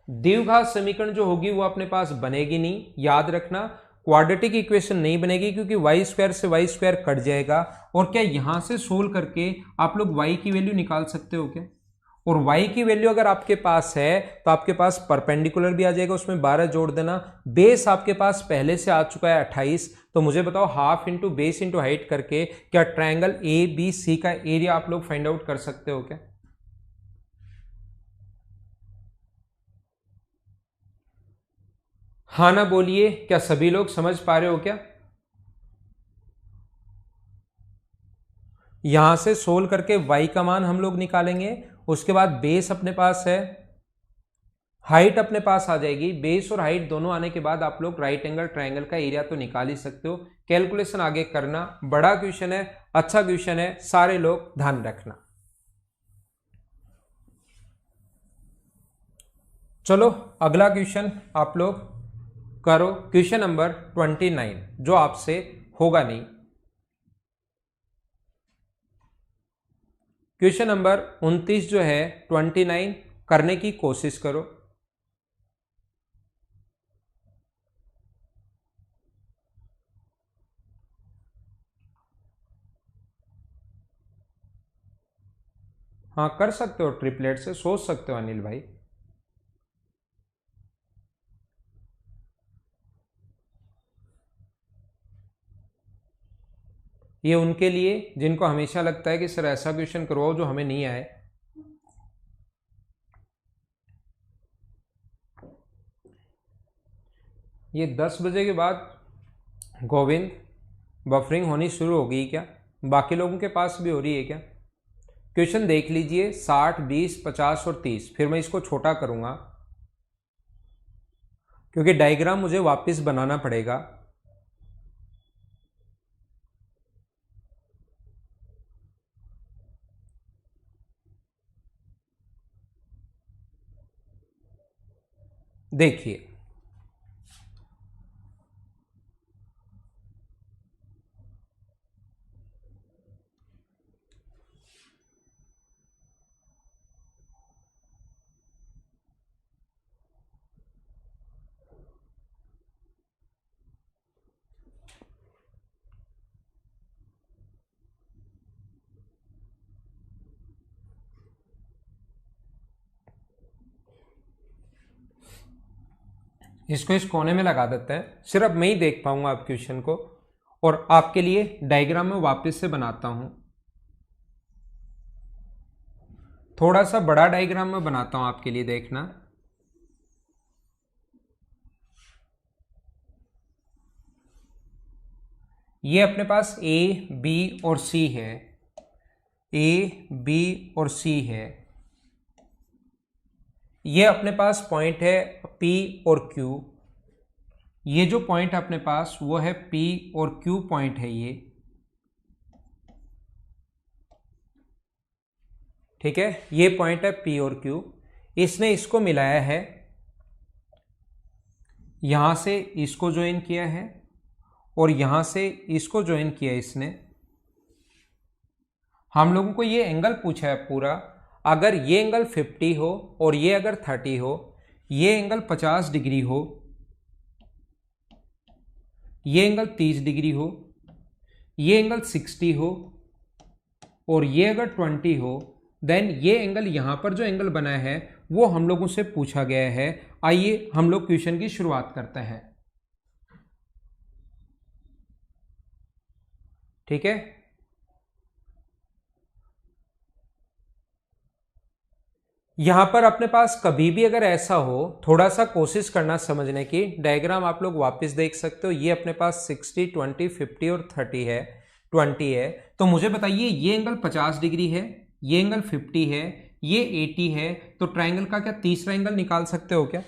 द्विघात समीकरण जो होगी वो अपने पास बनेगी नहीं, याद रखना। क्वाड्रेटिक इक्वेशन नहीं बनेगी क्योंकि वाई स्क्वायर से वाई स्क्वायर कट जाएगा। और क्या यहां से सोल्व करके आप लोग वाई की वैल्यू निकाल सकते हो क्या? और y की वैल्यू अगर आपके पास है तो आपके पास परपेंडिकुलर भी आ जाएगा, उसमें 12 जोड़ देना। बेस आपके पास पहले से आ चुका है 28, तो मुझे बताओ half into base into height करके क्या ट्रायंगल ए बी सी का एरिया आप लोग फाइंड आउट कर सकते हो क्या? हाँ ना बोलिए, क्या सभी लोग समझ पा रहे हो क्या? यहां से सोल्व करके y का मान हम लोग निकालेंगे, उसके बाद बेस अपने पास है, हाइट अपने पास आ जाएगी। बेस और हाइट दोनों आने के बाद आप लोग राइट एंगल ट्रायंगल का एरिया तो निकाल ही सकते हो। कैलकुलेशन आगे करना, बड़ा क्वेश्चन है, अच्छा क्वेश्चन है, सारे लोग ध्यान रखना। चलो अगला क्वेश्चन आप लोग करो, क्वेश्चन नंबर 29 जो आपसे होगा नहीं। क्वेश्चन नंबर 29 जो है 29 करने की कोशिश करो। हाँ कर सकते हो, ट्रिपलेट से सोच सकते हो अनिल भाई। ये उनके लिए जिनको हमेशा लगता है कि सर ऐसा क्वेश्चन करवाओ जो हमें नहीं आए। ये 10 बजे के बाद गोविंद बफरिंग होनी शुरू हो गई क्या? बाकी लोगों के पास भी हो रही है क्या? क्वेश्चन देख लीजिए, 60 20 50 और 30। फिर मैं इसको छोटा करूंगा क्योंकि डायग्राम मुझे वापस बनाना पड़ेगा। देखिए इसको इस कोने में लगा देते हैं, सिर्फ मैं ही देख पाऊंगा आप क्वेश्चन को। और आपके लिए डायग्राम में वापस से बनाता हूं, थोड़ा सा बड़ा डायग्राम में बनाता हूं आपके लिए, देखना। ये अपने पास ए बी और सी है, ए बी और सी है। ये अपने पास पॉइंट है पी और क्यू। ये जो पॉइंट अपने पास वो है पी और क्यू पॉइंट है ये, ठीक है। ये पॉइंट है पी और क्यू, इसने इसको मिलाया है, यहां से इसको ज्वाइन किया है और यहां से इसको ज्वाइन किया इसने। हम लोगों को ये एंगल पूछा है पूरा, अगर ये एंगल 50 हो और ये अगर 30 हो, ये एंगल 50 डिग्री हो, ये एंगल 30 डिग्री हो, ये एंगल 60 हो और ये अगर 20 हो, देन ये एंगल यहां पर जो एंगल बना है वो हम लोगों से पूछा गया है। आइए हम लोग क्वेश्चन की शुरुआत करते हैं, ठीक है। यहां पर अपने पास कभी भी अगर ऐसा हो, थोड़ा सा कोशिश करना समझने की, डायग्राम आप लोग वापस देख सकते हो। ये अपने पास 60 20 50 और 30 है, 20 है। तो मुझे बताइए ये एंगल 50 डिग्री है, ये एंगल 50 है, ये 80 है, तो ट्राइंगल का क्या तीसरा एंगल निकाल सकते हो क्या?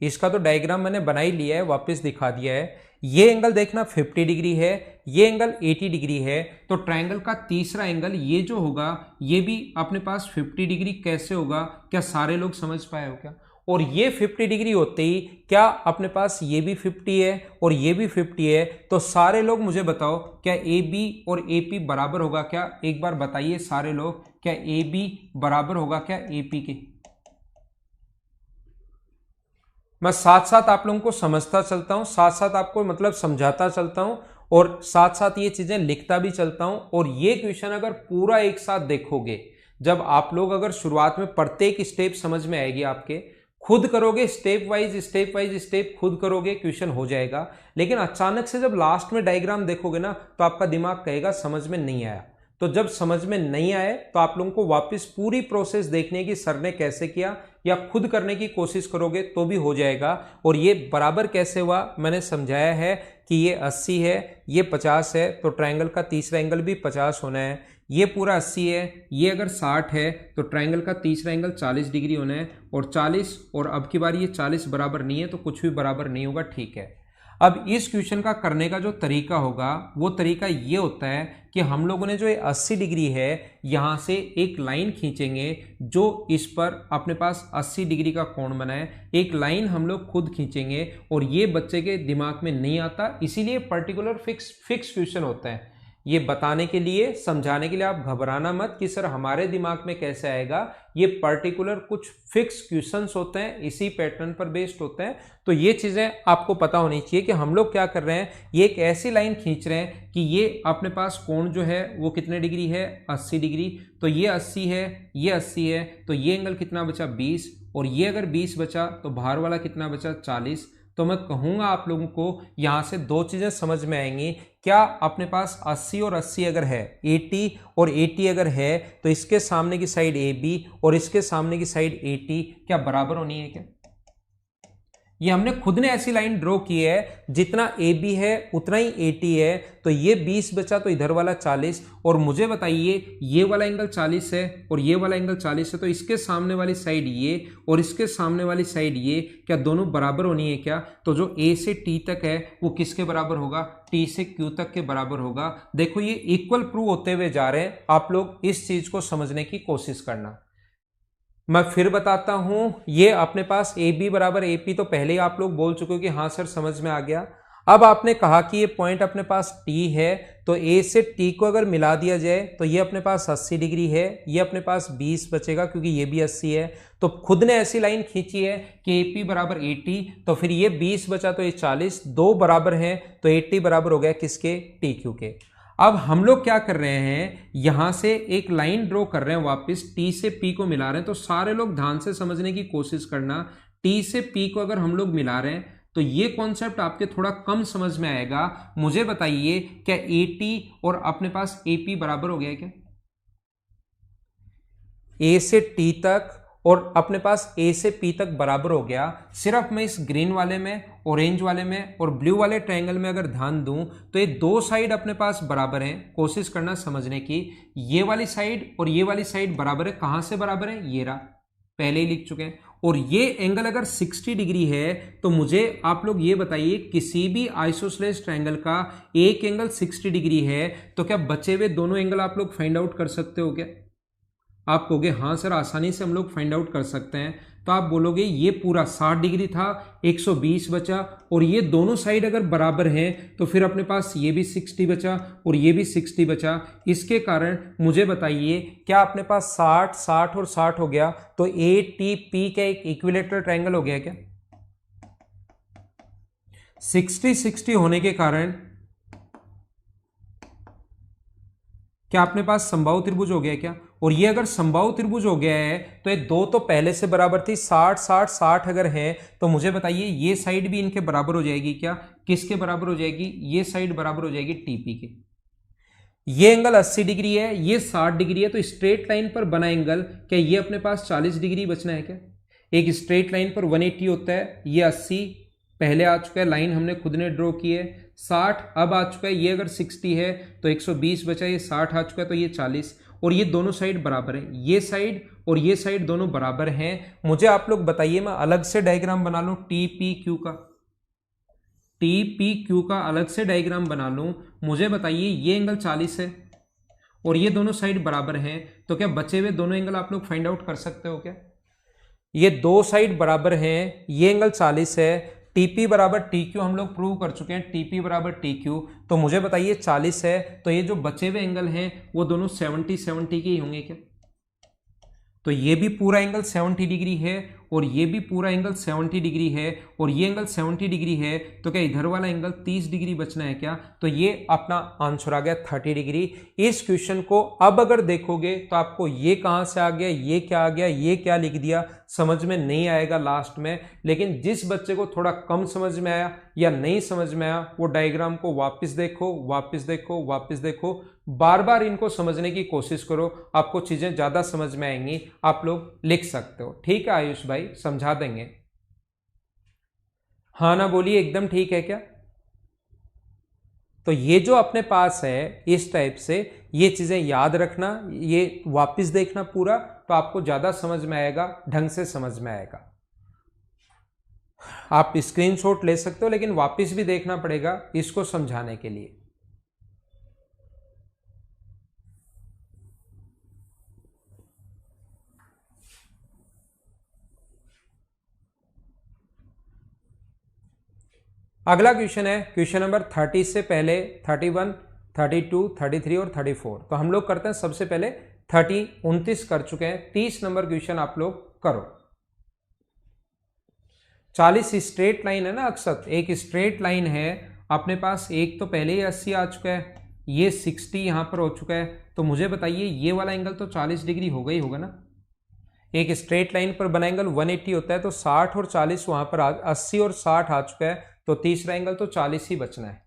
इसका तो डायग्राम मैंने बना ही लिया है, वापस दिखा दिया है। ये एंगल देखना 50 डिग्री है, ये एंगल 80 डिग्री है, तो ट्रायंगल का तीसरा एंगल ये जो होगा ये भी अपने पास 50 डिग्री कैसे होगा? क्या सारे लोग समझ पाए हो क्या? और ये 50 डिग्री होते ही क्या अपने पास ये भी 50 है और ये भी 50 है, तो सारे लोग मुझे बताओ क्या ए बी और ए पी बराबर होगा क्या? एक बार बताइए सारे लोग, क्या ए बी बराबर होगा क्या ए पी के? मैं साथ साथ आप लोगों को समझता चलता हूं, साथ साथ आपको मतलब समझाता चलता हूं और साथ साथ ये चीजें लिखता भी चलता हूं। और ये क्वेश्चन अगर पूरा एक साथ देखोगे, जब आप लोग अगर शुरुआत में प्रत्येक स्टेप समझ में आएगी, आपके खुद करोगे स्टेप वाइज स्टेप खुद करोगे, क्वेश्चन हो जाएगा। लेकिन अचानक से जब लास्ट में डायग्राम देखोगे ना, तो आपका दिमाग कहेगा समझ में नहीं आया। तो जब समझ में नहीं आए तो आप लोगों को वापस पूरी प्रोसेस देखने की सर ने कैसे किया, या खुद करने की कोशिश करोगे तो भी हो जाएगा। और ये बराबर कैसे हुआ मैंने समझाया है कि ये 80 है, ये 50 है, तो ट्रायंगल का तीसरा एंगल भी 50 होना है। ये पूरा 80 है, ये अगर 60 है तो ट्रायंगल का तीसरा एंगल 40 डिग्री होना है, और 40, और अब की बार ये 40 बराबर नहीं है तो कुछ भी बराबर नहीं होगा, ठीक है। अब इस क्वेश्चन का करने का जो तरीका होगा वो तरीका ये होता है कि हम लोगों ने जो ये 80 डिग्री है यहाँ से एक लाइन खींचेंगे जो इस पर अपने पास 80 डिग्री का कोण बनाए। एक लाइन हम लोग खुद खींचेंगे और ये बच्चे के दिमाग में नहीं आता, इसीलिए पर्टिकुलर फिक्स क्वेश्चन होता है। ये बताने के लिए, समझाने के लिए आप घबराना मत कि सर हमारे दिमाग में कैसे आएगा। ये पर्टिकुलर कुछ फिक्स क्वेश्चंस होते हैं, इसी पैटर्न पर बेस्ड होते हैं। तो ये चीजें आपको पता होनी चाहिए कि हम लोग क्या कर रहे हैं, ये एक ऐसी लाइन खींच रहे हैं कि ये अपने पास कोण जो है वो कितने डिग्री है, 80 डिग्री। तो ये 80 है, ये 80 है, तो ये एंगल कितना बचा, 20, और ये अगर 20 बचा तो बाहर वाला कितना बचा, 40। तो मैं कहूंगा आप लोगों को यहां से दो चीजें समझ में आएंगी। क्या अपने पास 80 और 80 अगर है, 80 और 80 अगर है, तो इसके सामने की साइड AB और इसके सामने की साइड AT क्या बराबर होनी है क्या? ये हमने खुद ने ऐसी लाइन ड्रॉ की है, जितना AB है उतना ही AT है। तो ये 20 बचा तो इधर वाला 40, और मुझे बताइए ये वाला एंगल 40 है और ये वाला एंगल 40 है, तो इसके सामने वाली साइड ये और इसके सामने वाली साइड ये क्या दोनों बराबर होनी है क्या? तो जो A से T तक है वो किसके बराबर होगा, T से Q तक के बराबर होगा। देखो ये इक्वल प्रूव होते हुए जा रहे हैं, आप लोग इस चीज को समझने की कोशिश करना। मैं फिर बताता हूं, ये अपने पास AB बराबर AP तो पहले ही आप लोग बोल चुके हो कि हाँ सर समझ में आ गया। अब आपने कहा कि ये पॉइंट अपने पास T है, तो A से T को अगर मिला दिया जाए तो ये अपने पास 80 डिग्री है, ये अपने पास 20 बचेगा क्योंकि ये भी 80 है। तो खुद ने ऐसी लाइन खींची है कि AP बराबर 80, तो फिर ये 20 बचा तो ये 40, दो बराबर हैं तो 80 बराबर हो गया किसके, TQ के। अब हम लोग क्या कर रहे हैं, यहां से एक लाइन ड्रॉ कर रहे हैं, वापस T से P को मिला रहे हैं। तो सारे लोग ध्यान से समझने की कोशिश करना, T से P को अगर हम लोग मिला रहे हैं तो ये कॉन्सेप्ट आपके थोड़ा कम समझ में आएगा। मुझे बताइए क्या AT और अपने पास AP बराबर हो गया क्या? A से T तक और अपने पास A से P तक बराबर हो गया। सिर्फ मैं इस ग्रीन वाले में, ऑरेंज वाले में और ब्लू वाले ट्रायंगल में अगर ध्यान दूं तो ये दो साइड अपने पास बराबर हैं। कोशिश करना समझने की, ये वाली साइड और ये वाली साइड बराबर है। कहां से बराबर है, ये रहा, पहले ही लिख चुके हैं। और ये एंगल अगर 60 डिग्री है तो मुझे आप लोग ये बताइए, किसी भी आइसोसेलेस ट्रायंगल का एक एंगल 60 डिग्री है तो क्या बचे हुए दोनों एंगल आप लोग फाइंड आउट कर सकते हो क्या? आप कहोगे हाँ सर आसानी से हम लोग फाइंड आउट कर सकते हैं। तो आप बोलोगे ये पूरा 60 डिग्री था, 120 बचा, और ये दोनों साइड अगर बराबर हैं तो फिर अपने पास ये भी 60 बचा और ये भी 60 बचा। इसके कारण मुझे बताइए क्या अपने पास 60, 60 और 60 हो गया तो ATP का एक इक्विलेटरल ट्रायंगल हो गया क्या? 60-60 होने के कारण क्या अपने पास समबाहु त्रिभुज हो गया क्या? और ये अगर समबाहु त्रिभुज हो गया है तो ये दो तो पहले से बराबर थी, 60 60 60 अगर है तो मुझे बताइए ये साइड भी इनके बराबर हो जाएगी क्या? किसके बराबर हो जाएगी? ये साइड बराबर हो जाएगी TP के। ये एंगल 80 डिग्री है, ये 60 डिग्री है, तो स्ट्रेट लाइन पर बना एंगल क्या ये अपने पास 40 डिग्री बचना है क्या? एक स्ट्रेट लाइन पर 180 होता है, ये 80 पहले आ चुका है, लाइन हमने खुद ने ड्रॉ की है। 60 अब आ चुका है, ये अगर 60 है तो 120 बचा, ये 60 आ चुका है तो ये 40, और ये दोनों साइड बराबर हैं। ये साइड और ये साइड दोनों बराबर हैं। मुझे आप लोग बताइए, मैं अलग से डायग्राम बना लूं TPQ का, TPQ का अलग से डायग्राम बना लूं। मुझे बताइए ये एंगल 40 है और ये दोनों साइड बराबर हैं, तो क्या बचे हुए दोनों एंगल आप लोग फाइंड आउट कर सकते हो क्या? ये दो साइड बराबर हैं, ये एंगल 40 है, TP बराबर TQ हम लोग प्रूव कर चुके हैं, TP बराबर TQ। तो मुझे बताइए 40 है तो ये जो बचे हुए एंगल हैं वो दोनों 70 70 के ही होंगे क्या? तो ये भी पूरा एंगल 70 डिग्री है और ये भी पूरा एंगल 70 डिग्री है और ये एंगल 70 डिग्री है, तो क्या इधर वाला एंगल 30 डिग्री बचना है क्या? तो ये अपना आंसर आ गया 30 डिग्री। इस क्वेश्चन को अब अगर देखोगे तो आपको ये कहां से आ गया, ये क्या आ गया, ये क्या लिख दिया, समझ में नहीं आएगा लास्ट में। लेकिन जिस बच्चे को थोड़ा कम समझ में आया या नहीं समझ में आया, वो डायग्राम को वापस देखो, वापस देखो, वापस देखो, बार बार इनको समझने की कोशिश करो, आपको चीजें ज्यादा समझ में आएंगी, आप लोग लिख सकते हो। ठीक है आयुष भाई, समझा देंगे। हाँ ना बोलिए, एकदम ठीक है क्या? तो ये जो अपने पास है इस टाइप से ये चीजें याद रखना, ये वापस देखना पूरा, तो आपको ज्यादा समझ में आएगा, ढंग से समझ में आएगा। आप स्क्रीनशॉट ले सकते हो, लेकिन वापस भी देखना पड़ेगा इसको समझाने के लिए। अगला क्वेश्चन है क्वेश्चन नंबर 30 से पहले 31, 32, 33 और 34। तो हम लोग करते हैं सबसे पहले 29 कर चुके हैं, 30 नंबर क्वेश्चन आप लोग करो। 40 स्ट्रेट लाइन है ना अक्सर, एक स्ट्रेट लाइन है अपने पास, एक तो पहले ही 80 आ चुका है, ये 60 यहां पर हो चुका है। तो मुझे बताइए ये वाला एंगल तो 40 डिग्री होगा ही होगा ना। एक स्ट्रेट लाइन पर बना एंगल 180 होता है, तो 60 और 40 वहां पर 80 और 60 आ चुका है, तो तीसरा एंगल तो 40 ही बचना है।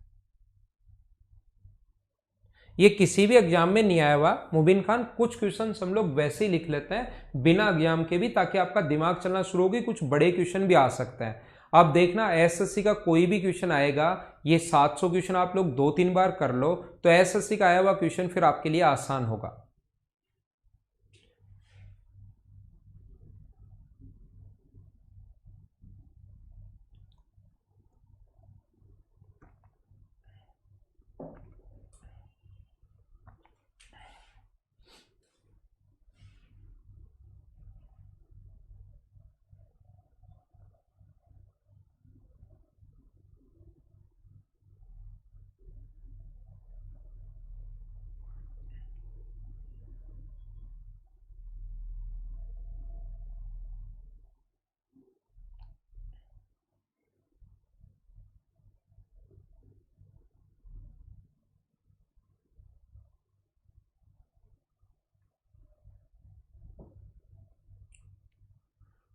ये किसी भी एग्जाम में नहीं आया हुआ मुबीन खान, कुछ क्वेश्चन हम लोग वैसे ही लिख लेते हैं बिना एग्जाम के भी, ताकि आपका दिमाग चलना शुरू होगी, कुछ बड़े क्वेश्चन भी आ सकते हैं। आप देखना एसएससी का कोई भी क्वेश्चन आएगा, ये 700 क्वेश्चन आप लोग 2-3 बार कर लो, तो एसएससी का आया हुआ क्वेश्चन फिर आपके लिए आसान होगा।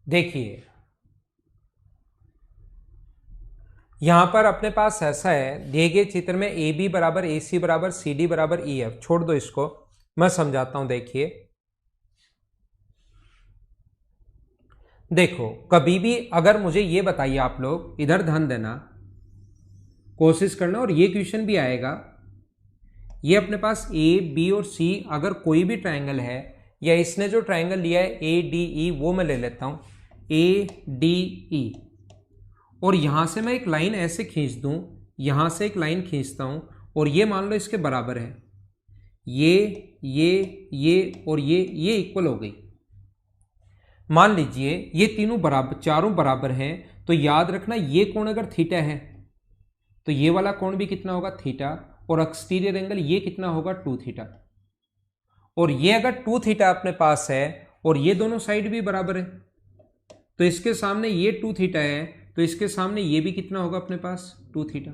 देखिए यहां पर अपने पास ऐसा है, दिए गए चित्र में ए बी बराबर ए सी बराबर सी डी बराबर ई एफ, छोड़ दो इसको, मैं समझाता हूं। देखिए देखो, कभी भी अगर मुझे ये बताइए, आप लोग इधर ध्यान देना, कोशिश करना, और ये क्वेश्चन भी आएगा, ये अपने पास ए बी और सी अगर कोई भी ट्रायंगल है, या इसने जो ट्रायंगल लिया है ए डी ई, वो मैं ले लेता हूं ए डी ई, और यहां से मैं एक लाइन ऐसे खींच दूं, यहां से एक लाइन खींचता हूं, और ये मान लो इसके बराबर है, ये और ये इक्वल हो गई। मान लीजिए ये तीनों बराबर, चारों बराबर हैं, तो याद रखना ये कोण अगर थीटा है तो ये वाला कोण भी कितना होगा, थीटा, और एक्सटीरियर एंगल ये कितना होगा, 2 थीटा। और ये अगर 2 थीटा अपने पास है और ये दोनों साइड भी बराबर है, तो इसके सामने ये 2 थीटा है, तो इसके सामने ये भी कितना होगा अपने पास, 2 थीटा।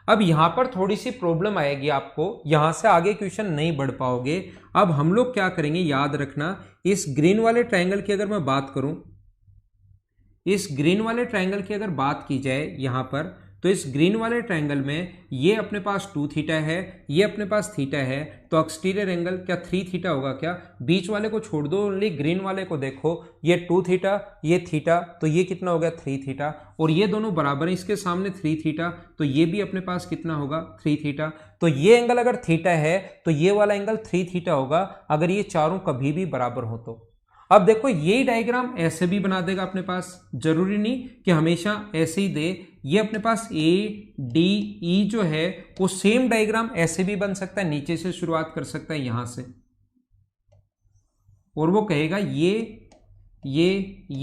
अब यहां पर थोड़ी सी प्रॉब्लम आएगी आपको, यहां से आगे क्वेश्चन नहीं बढ़ पाओगे। अब हम लोग क्या करेंगे, याद रखना, इस ग्रीन वाले ट्रायंगल की अगर मैं बात करूं, इस ग्रीन वाले ट्रायंगल की अगर बात की जाए यहां पर, तो इस ग्रीन वाले ट्रायंगल में ये अपने पास 2 थीटा है, ये अपने पास थीटा है, तो एक्सटीरियर एंगल क्या 3 थीटा होगा क्या? बीच वाले को छोड़ दो, ओनली ग्रीन वाले को देखो, ये 2 थीटा, ये थीटा, तो ये कितना हो गया, 3 थीटा, और ये दोनों बराबर है, इसके सामने 3 थीटा, तो ये भी अपने पास कितना होगा, 3 थीटा। तो ये एंगल अगर थीटा है तो ये वाला एंगल 3 थीटा होगा, अगर ये चारों कभी भी बराबर हो तो। अब देखो यही डायग्राम ऐसे भी बना देगा अपने पास, जरूरी नहीं कि हमेशा ऐसे ही दे, ये अपने पास ए डी ई जो है वो सेम डायग्राम ऐसे भी बन सकता है, नीचे से शुरुआत कर सकता है यहां से, और वो कहेगा ये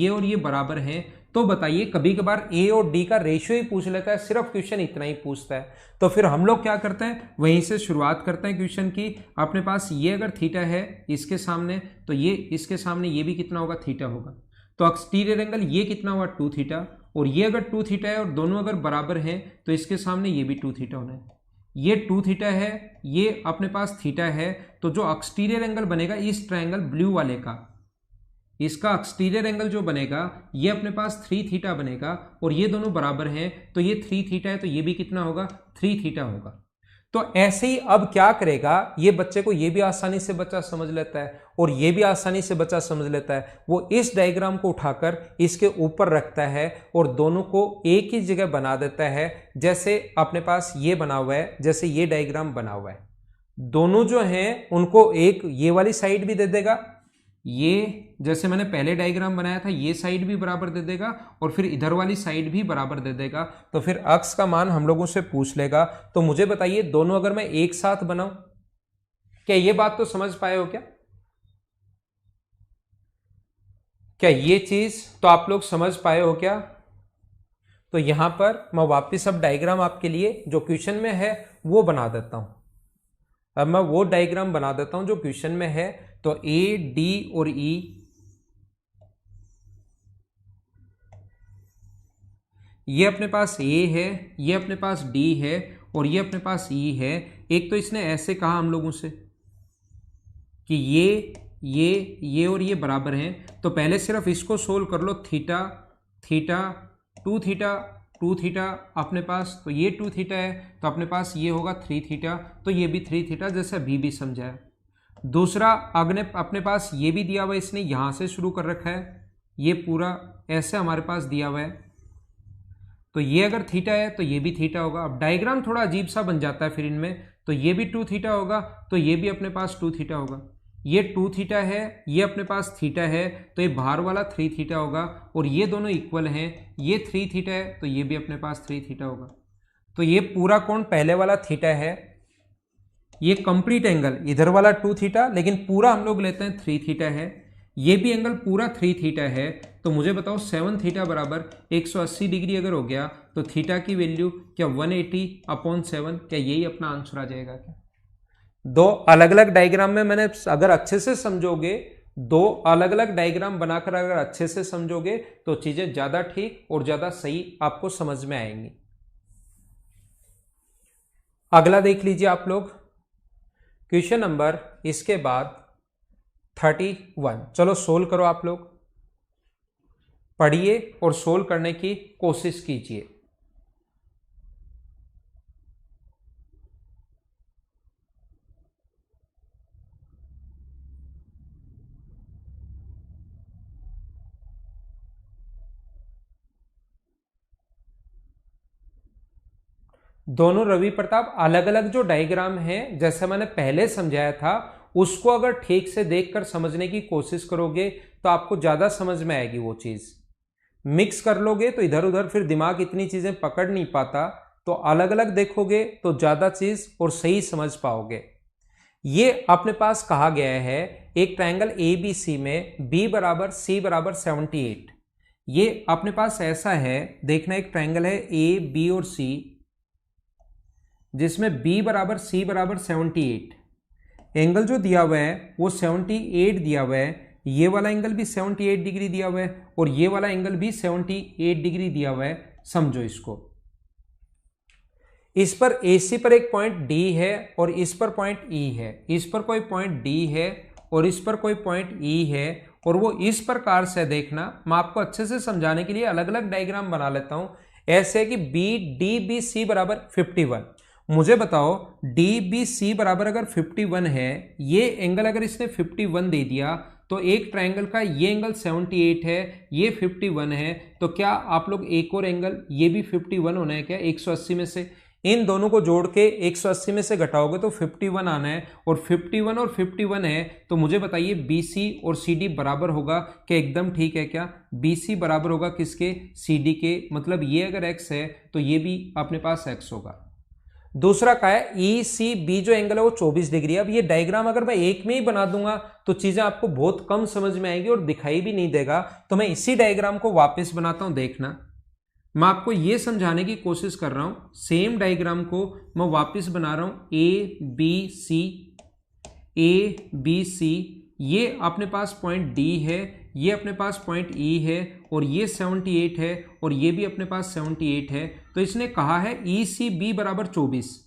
और ये बराबर हैं। तो बताइए, कभी कभार ए और डी का रेशियो ही पूछ लेता है, सिर्फ क्वेश्चन इतना ही पूछता है, तो फिर हम लोग क्या करते हैं, वहीं से शुरुआत करते हैं क्वेश्चन की। अपने पास ये अगर थीटा है इसके सामने, तो ये इसके सामने ये भी कितना होगा, थीटा होगा। तो एक्सटीरियर एंगल ये कितना हुआ 2 थीटा, और ये अगर 2 थीटा है और दोनों अगर बराबर हैं तो इसके सामने ये भी 2 थीटा होना है। ये 2 थीटा है, ये अपने पास थीटा है, तो जो एक्सटीरियर एंगल बनेगा इस ट्रायंगल ब्लू वाले का, इसका एक्सटीरियर एंगल जो बनेगा ये अपने पास 3 थीटा बनेगा, और ये दोनों बराबर हैं तो ये 3 थीटा है, तो ये भी कितना होगा 3 थीटा होगा। तो ऐसे ही अब क्या करेगा, ये बच्चे को ये भी आसानी से बच्चा समझ लेता है और ये भी आसानी से बच्चा समझ लेता है, वो इस डायग्राम को उठाकर इसके ऊपर रखता है और दोनों को एक ही जगह बना देता है। जैसे अपने पास ये बना हुआ है, जैसे ये डायग्राम बना हुआ है, दोनों जो हैं उनको एक ये वाली साइड भी दे देगा, ये जैसे मैंने पहले डायग्राम बनाया था ये साइड भी बराबर दे देगा, और फिर इधर वाली साइड भी बराबर दे देगा। तो फिर अक्स का मान हम लोगों से पूछ लेगा। तो मुझे बताइए, दोनों अगर मैं एक साथ बनाऊं, क्या ये बात तो समझ पाए हो? क्या ये चीज तो आप लोग समझ पाए हो क्या? तो यहां पर मैं वापिस अब डायग्राम आपके लिए जो क्वेश्चन में है वो बना देता हूं। अब मैं वो डायग्राम बना देता हूं जो क्वेश्चन में है। तो ए, डी और ई, ये अपने पास ए है, ये अपने पास डी है, और ये अपने पास ई है। एक तो इसने ऐसे कहा हम लोगों से कि ये और ये बराबर हैं, तो पहले सिर्फ इसको सोल्व कर लो। थीटा थीटा 2 थीटा 2 थीटा अपने पास, तो ये 2 थीटा है, तो अपने पास ये होगा 3 थीटा, तो ये भी 3 थीटा, जैसे अभी भी समझाया। दूसरा अग्नि अपने पास ये भी दिया हुआ है, इसने यहां से शुरू कर रखा है, ये पूरा ऐसे हमारे पास दिया हुआ है, तो ये अगर थीटा है तो ये भी थीटा होगा। अब डायग्राम थोड़ा अजीब सा बन जाता है फिर इनमें, तो ये भी 2 थीटा होगा, तो ये भी अपने पास 2 थीटा होगा। ये 2 थीटा है, ये अपने पास थीटा है, तो ये बाहर वाला 3 थीटा होगा, और ये दोनों इक्वल हैं, ये 3 थीटा है, तो ये भी अपने पास 3 थीटा होगा। तो ये पूरा कोण पहले वाला थीटा है, ये कंप्लीट एंगल इधर वाला 2 थीटा, लेकिन पूरा हम लोग लेते हैं 3 थीटा है। ये भी एंगल पूरा 3 थीटा है। तो मुझे बताओ 7 थीटा बराबर 180 डिग्री अगर हो गया, तो थीटा की वैल्यू क्या 180/7, क्या यही अपना आंसर आ जाएगा क्या? दो अलग अलग डायग्राम में मैंने, अगर अच्छे से समझोगे, दो अलग अलग डायग्राम बनाकर अगर अच्छे से समझोगे तो चीजें ज्यादा ठीक और ज्यादा सही आपको समझ में आएंगी। अगला देख लीजिए आप लोग, क्वेश्चन नंबर इसके बाद 31। चलो सोल्व करो, आप लोग पढ़िए और सोल्व करने की कोशिश कीजिए। दोनों रवि प्रताप अलग अलग जो डायग्राम है, जैसे मैंने पहले समझाया था, उसको अगर ठीक से देखकर समझने की कोशिश करोगे तो आपको ज्यादा समझ में आएगी। वो चीज मिक्स कर लोगे तो इधर उधर फिर दिमाग इतनी चीजें पकड़ नहीं पाता, तो अलग अलग देखोगे तो ज्यादा चीज और सही समझ पाओगे। ये अपने पास कहा गया है एक ट्रायंगल ए बी सी में बी बराबर सी बराबर 78। ये अपने पास ऐसा है, देखना एक ट्रायंगल है ए बी और सी, जिसमें b बराबर c बराबर 78। एंगल जो दिया हुआ है वो 78 दिया हुआ है, ये वाला एंगल भी 78 डिग्री दिया हुआ है, और ये वाला एंगल भी 78 डिग्री दिया हुआ है। समझो इसको, इस पर AC पर एक पॉइंट D है और इस पर पॉइंट E है, इस पर कोई पॉइंट D है और इस पर कोई पॉइंट E है, और वो इस प्रकार से देखना। मैं आपको अच्छे से समझाने के लिए अलग अलग डायग्राम बना लेता हूं। ऐसे है कि BDBC बराबर 51। मुझे बताओ DBC बराबर अगर 51 है, ये एंगल अगर इसने 51 दे दिया, तो एक ट्रायंगल का ये एंगल 78 है, ये 51 है, तो क्या आप लोग एक और एंगल ये भी 51 होना है क्या 180 में से? इन दोनों को जोड़ के 180 में से घटाओगे तो 51 आना है, और 51 और 51 है, तो मुझे बताइए BC और CD बराबर होगा क्या? एकदम ठीक है क्या? BC बराबर होगा किसके? CD के। मतलब ये अगर x है तो ये भी अपने पास x होगा। दूसरा क्या है? ECB जो एंगल है वो 24 डिग्री है। अब ये डायग्राम अगर मैं एक में ही बना दूंगा तो चीजें आपको बहुत कम समझ में आएगी और दिखाई भी नहीं देगा, तो मैं इसी डायग्राम को वापस बनाता हूं। देखना, मैं आपको ये समझाने की कोशिश कर रहा हूं, सेम डायग्राम को मैं वापस बना रहा हूं। ABC, ये अपने पास पॉइंट D है, ये अपने पास पॉइंट ई है और ये 78 है और ये भी अपने पास 78 है। तो इसने कहा है ई सी बी बराबर 24।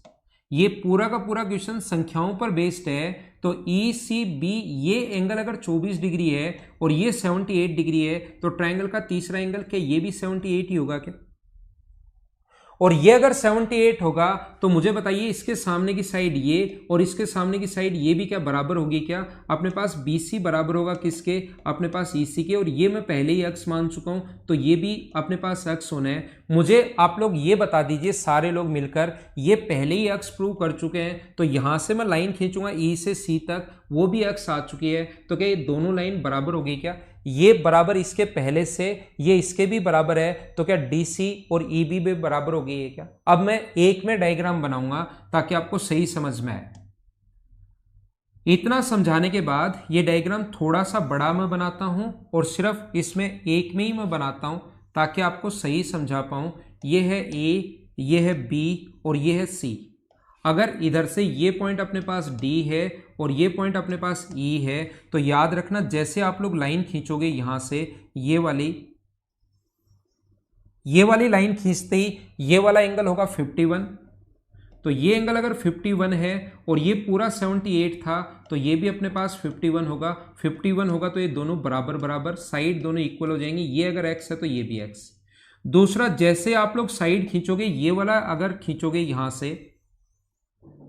ये पूरा का पूरा क्वेश्चन संख्याओं पर बेस्ड है। तो ई सी बी ये एंगल अगर 24 डिग्री है और ये 78 डिग्री है तो ट्रायंगल का तीसरा एंगल क्या ये भी 78 ही होगा क्या? और ये अगर 78 होगा तो मुझे बताइए इसके सामने की साइड ये और इसके सामने की साइड ये भी क्या बराबर होगी क्या? अपने पास BC बराबर होगा किसके? अपने पास EC के। और ये मैं पहले ही अक्ष मान चुका हूं तो ये भी अपने पास अक्ष होना है। मुझे आप लोग ये बता दीजिए सारे लोग मिलकर, ये पहले ही अक्ष प्रूव कर चुके हैं तो यहां से मैं लाइन खींचूंगा E से C तक, वो भी अक्ष आ चुकी है। तो क्या ये दोनों लाइन बराबर होगी क्या? ये बराबर इसके पहले से, ये इसके भी बराबर है। तो क्या DC और EB भी बराबर हो गई है क्या? अब मैं एक में डायग्राम बनाऊंगा ताकि आपको सही समझ में आए। इतना समझाने के बाद ये डायग्राम थोड़ा सा बड़ा मैं बनाता हूं और सिर्फ इसमें एक में ही मैं बनाता हूं ताकि आपको सही समझा पाऊं। ये है A, ये है B और ये है C। अगर इधर से ये पॉइंट अपने पास D है और ये पॉइंट अपने पास E है तो याद रखना जैसे आप लोग लाइन खींचोगे यहां से ये वाली लाइन खींचते ही ये वाला एंगल होगा 51। तो ये एंगल अगर 51 है और ये पूरा 78 था तो ये भी अपने पास 51 होगा। 51 होगा तो ये दोनों बराबर बराबर, साइड दोनों इक्वल हो जाएंगी। ये अगर x है तो ये भी x। दूसरा, जैसे आप लोग साइड खींचोगे ये वाला अगर खींचोगे यहां से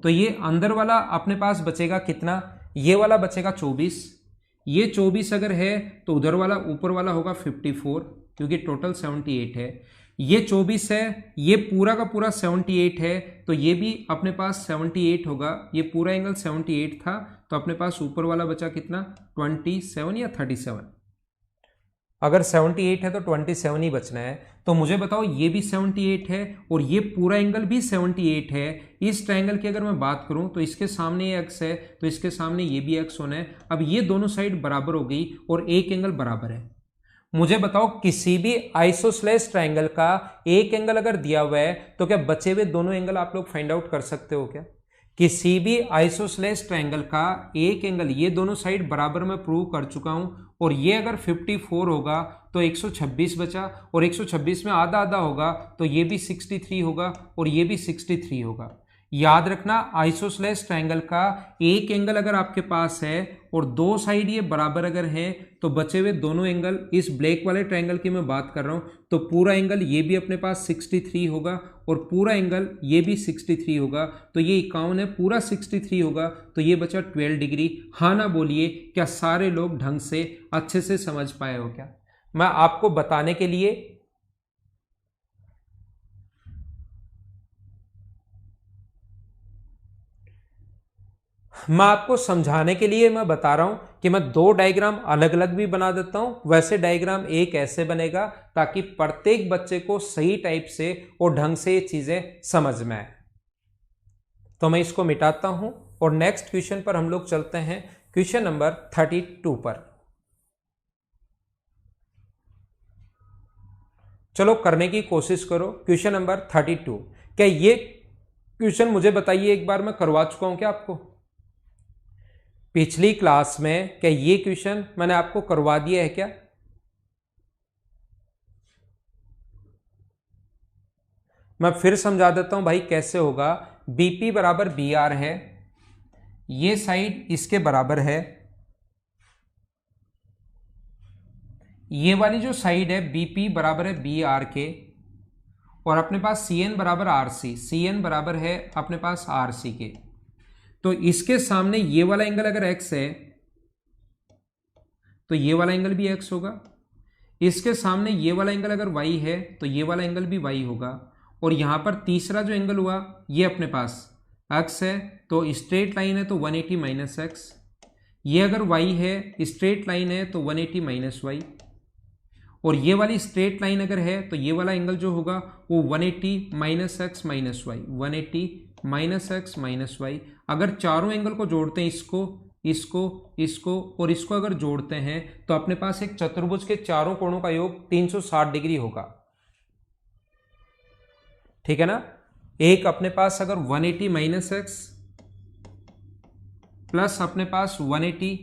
तो ये अंदर वाला अपने पास बचेगा कितना? ये वाला बचेगा 24। ये 24 अगर है तो उधर वाला ऊपर वाला होगा 54 क्योंकि टोटल 78 है। ये 24 है, ये पूरा का पूरा 78 है तो ये भी अपने पास 78 होगा। ये पूरा एंगल 78 था तो अपने पास ऊपर वाला बचा कितना? 27 या 37। अगर 78 है तो 27 ही बचना है। तो मुझे बताओ ये भी 78 है और ये पूरा एंगल भी 78 है। इस ट्रायंगल की अगर मैं बात करूं तो इसके सामने ये एक्स है तो इसके सामने ये भी एक्स होना है। अब ये दोनों साइड बराबर हो गई और एक एंगल बराबर है। मुझे बताओ किसी भी आइसोसेलेस ट्रायंगल का एक एंगल अगर दिया हुआ है तो क्या बचे हुए दोनों एंगल आप लोग फाइंड आउट कर सकते हो क्या? किसी भी आइसोसेलेस ट्रायंगल का एक एंगल, ये दोनों साइड बराबर मैं प्रूव कर चुका हूं और ये अगर 54 होगा तो 126 बचा और 126 में आधा आधा होगा तो ये भी 63 होगा और ये भी 63 होगा। याद रखना आइसोसेलेस ट्रायंगल का एक एंगल अगर आपके पास है और दो साइड ये बराबर अगर हैं तो बचे हुए दोनों एंगल, इस ब्लैक वाले ट्रायंगल की मैं बात कर रहा हूं तो पूरा एंगल ये भी अपने पास 63 होगा और पूरा एंगल ये भी 63 होगा। तो ये 51 है, पूरा 63 होगा तो ये बचा 12 डिग्री। हाँ ना बोलिए, क्या सारे लोग ढंग से अच्छे से समझ पाए हो क्या? मैं आपको बताने के लिए मैं आपको समझाने के लिए मैं बता रहा हूं कि मैं दो डायग्राम अलग अलग भी बना देता हूं। वैसे डायग्राम एक ऐसे बनेगा ताकि प्रत्येक बच्चे को सही टाइप से और ढंग से ये चीजें समझ में आए। तो मैं इसको मिटाता हूं और नेक्स्ट क्वेश्चन पर हम लोग चलते हैं, क्वेश्चन नंबर 32 पर। चलो करने की कोशिश करो। क्वेश्चन नंबर 32, क्या ये क्वेश्चन मुझे बताइए एक बार मैं करवा चुका हूं क्या आपको पिछली क्लास में? क्या ये क्वेश्चन मैंने आपको करवा दिया है क्या? मैं फिर समझा देता हूं भाई कैसे होगा। BP बराबर BR है, ये साइड इसके बराबर है, ये वाली जो साइड है BP बराबर है BR के और अपने पास CN बराबर RC, CN बराबर है अपने पास RC के। तो इसके सामने ये वाला एंगल अगर x है तो ये वाला एंगल भी x होगा। इसके सामने ये वाला एंगल अगर y है तो ये वाला एंगल भी y होगा। और यहां पर तीसरा जो एंगल हुआ ये अपने पास x है तो स्ट्रेट लाइन है तो 180 माइनस एक्स। ये अगर y है, स्ट्रेट लाइन है तो 180 माइनस वाई। और ये वाली स्ट्रेट लाइन अगर है तो ये वाला एंगल जो होगा वो 180 minus x minus y, 180 minus x minus y. अगर चारों एंगल को जोड़ते हैं, इसको इसको इसको और इसको अगर जोड़ते हैं तो अपने पास एक चतुर्भुज के चारों कोणों का योग 360 डिग्री होगा। ठीक है ना? एक अपने पास अगर 180 माइनस एक्स प्लस अपने पास 180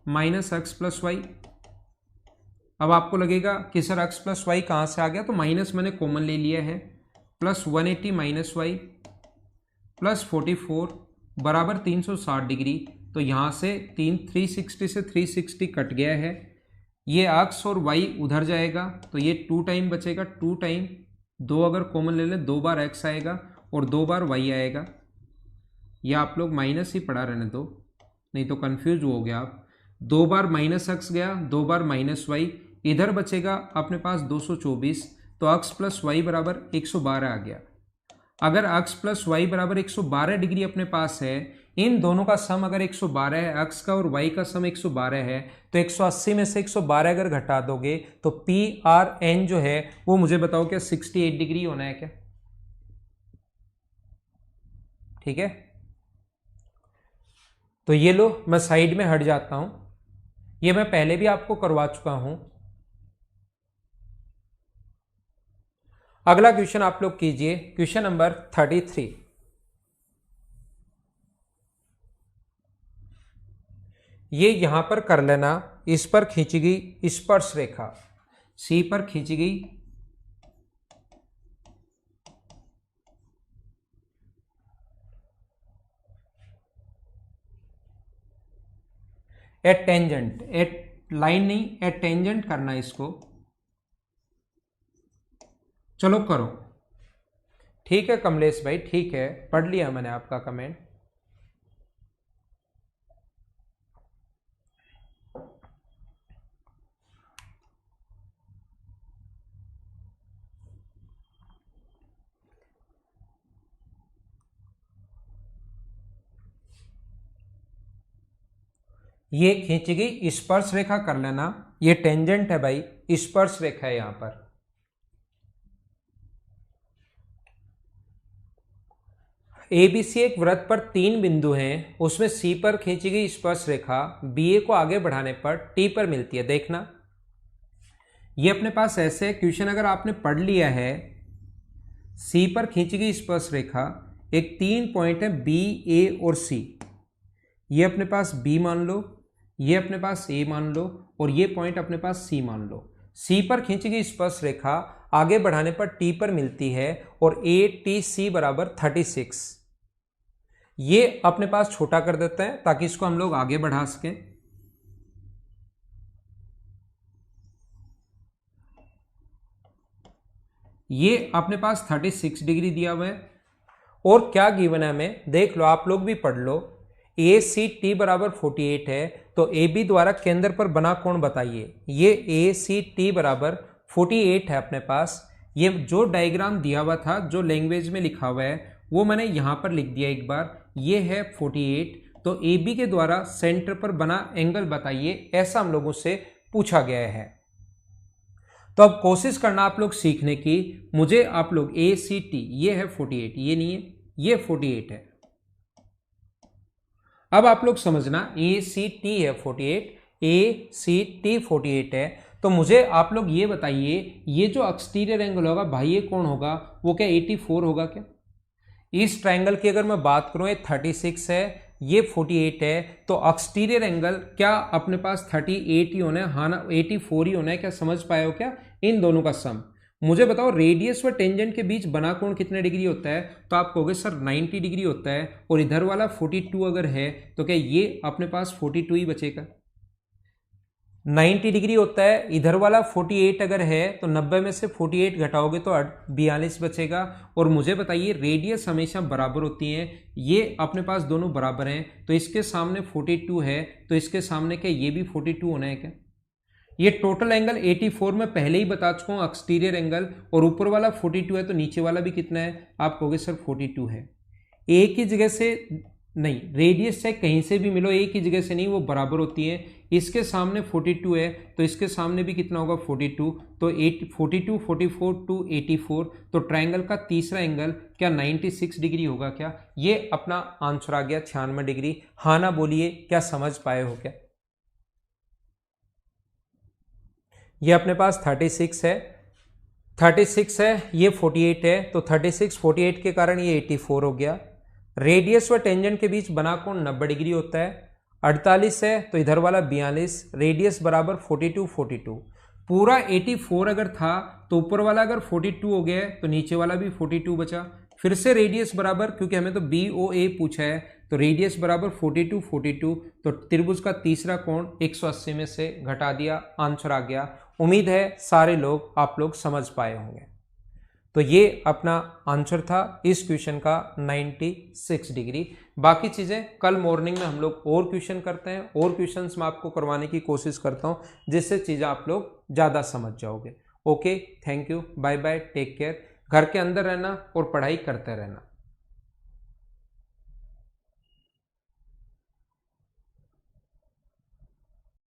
माइनस एक्स प्लस वाई, अब आपको लगेगा कि सर x प्लस वाई कहाँ से आ गया, तो माइनस मैंने कॉमन ले लिया है, प्लस 180 माइनस वाई प्लस 44 बराबर 360 डिग्री। तो यहाँ से 360 से 360 कट गया है, ये x और y उधर जाएगा तो ये 2 टाइम बचेगा, 2 टाइम 2 अगर कॉमन ले लें 2 बार x आएगा और 2 बार y आएगा। ये आप लोग माइनस ही पढ़ा रहने दो, नहीं तो कंफ्यूज हो गया आप। 2 बार माइनस एक्स गया, 2 बार माइनस वाई, इधर बचेगा अपने पास 224, तो x प्लस वाई बराबर 112 आ गया। अगर x प्लस वाई बराबर 112 डिग्री अपने पास है, इन दोनों का सम अगर 112 है, x का और y का सम 112 है, तो 180 में से 112 अगर घटा दोगे तो PRN जो है वो मुझे बताओ क्या 68 डिग्री होना है क्या? ठीक है, तो ये लो मैं साइड में हट जाता हूं, ये मैं पहले भी आपको करवा चुका हूं। अगला क्वेश्चन आप लोग कीजिए, क्वेश्चन नंबर 33। ये यहां पर कर लेना, इस पर खींची गई स्पर्श रेखा, सी पर खींची गई एट टेंजेंट, एट लाइन नहीं एट टेंजेंट करना है इसको। चलो करो, ठीक है कमलेश भाई, ठीक है, पढ़ लिया मैंने आपका कमेंट। ये खींची गई स्पर्श रेखा कर लेना, ये टेंजेंट है भाई, स्पर्श रेखा है यहां पर। एबीसी एक वृत्त पर 3 बिंदु हैं, उसमें सी पर खींची गई स्पर्श रेखा बीए को आगे बढ़ाने पर टी पर मिलती है। देखना ये अपने पास ऐसे क्वेश्चन अगर आपने पढ़ लिया है, सी पर खींची गई स्पर्श रेखा, एक 3 पॉइंट है बी ए और सी, ये अपने पास बी मान लो, ये अपने पास ए मान लो और ये पॉइंट अपने पास सी मान लो। सी पर खींची गई स्पर्श रेखा आगे बढ़ाने पर टी पर मिलती है और ए टी सी बराबर 36। ये अपने पास छोटा कर देते हैं ताकि इसको हम लोग आगे बढ़ा सकें। ये अपने पास 36 डिग्री दिया हुआ है और क्या गिवन है हमें देख लो, आप लोग भी पढ़ लो। ए सी टी बराबर 48 है, तो ए बी द्वारा केंद्र पर बना कोण बताइए। ये ए सी टी बराबर 48 है अपने पास। ये जो डायग्राम दिया हुआ था, जो लैंग्वेज में लिखा हुआ है, वो मैंने यहां पर लिख दिया एक बार। ये है 48, तो ए बी के द्वारा सेंटर पर बना एंगल बताइए, ऐसा हम लोगों से पूछा गया है। तो अब कोशिश करना आप लोग सीखने की, मुझे आप लोग ए सी टी, ये है 48, ये नहीं है, ये 48 है। अब आप लोग समझना, ए सी टी है 48, ए सी टी 48 है, तो मुझे आप लोग ये बताइए, ये जो एक्सटीरियर एंगल होगा भाई, ये कौन होगा, वो क्या 84 होगा क्या? इस ट्रायंगल की अगर मैं बात करूं, ये 36 है, ये 48 है, तो एक्सटीरियर एंगल क्या अपने पास 38 ही होना है? हाँ ना, 84 ही होना है। क्या समझ पाए हो क्या? इन दोनों का सम मुझे बताओ, रेडियस व टेंजेंट के बीच बना कोण कितने डिग्री होता है? तो आप कहोगे सर 90 डिग्री होता है, और इधर वाला 42 अगर है तो क्या ये अपने पास 42 ही बचेगा? 90 डिग्री होता है, इधर वाला 48 अगर है तो 90 में से 48 घटाओगे तो 42 बचेगा। और मुझे बताइए, रेडियस हमेशा बराबर होती है, ये अपने पास दोनों बराबर हैं, तो इसके सामने 42 है, तो इसके सामने क्या ये भी 42 होना है क्या? ये टोटल एंगल 84 में पहले ही बता चुका हूं, एक्सटीरियर एंगल, और ऊपर वाला 42 है, तो नीचे वाला भी कितना है? आप कहोगे सर 42 है। एक ही जगह से नहीं, रेडियस चाहे कहीं से भी मिलो, एक ही जगह से नहीं, वो बराबर होती है। इसके सामने 42 है, तो इसके सामने भी कितना होगा? 42, तो 42 44 टू 84, तो ट्रायंगल का तीसरा एंगल क्या 96 डिग्री होगा क्या? ये अपना आंसर आ गया 96 डिग्री। हाँ ना बोलिए, क्या समझ पाए हो क्या? ये अपने पास 36 है, 36 है, ये 48 है, तो 36 48 के कारण ये 84 हो गया। रेडियस व टेंजेंट के बीच बना कोण 90 डिग्री होता है। 48 है, तो इधर वाला 42, रेडियस बराबर 42 42, पूरा 84 अगर था तो ऊपर वाला अगर 42 हो गया है तो नीचे वाला भी 42 बचा। फिर से रेडियस बराबर, क्योंकि हमें तो BOA पूछा है, तो रेडियस बराबर 42 42, तो त्रिभुज का तीसरा कोण 180 में से घटा दिया, आंसर आ गया। उम्मीद है सारे लोग आप लोग समझ पाए होंगे। तो ये अपना आंसर था इस क्वेश्चन का 96 डिग्री। बाकी चीज़ें कल मॉर्निंग में हम लोग और क्वेश्चन करते हैं, और क्वेश्चंस मैं आपको करवाने की कोशिश करता हूँ जिससे चीज़ें आप लोग ज़्यादा समझ जाओगे। Okay, thank you, bye bye, take care. घर के अंदर रहना और पढ़ाई करते रहना।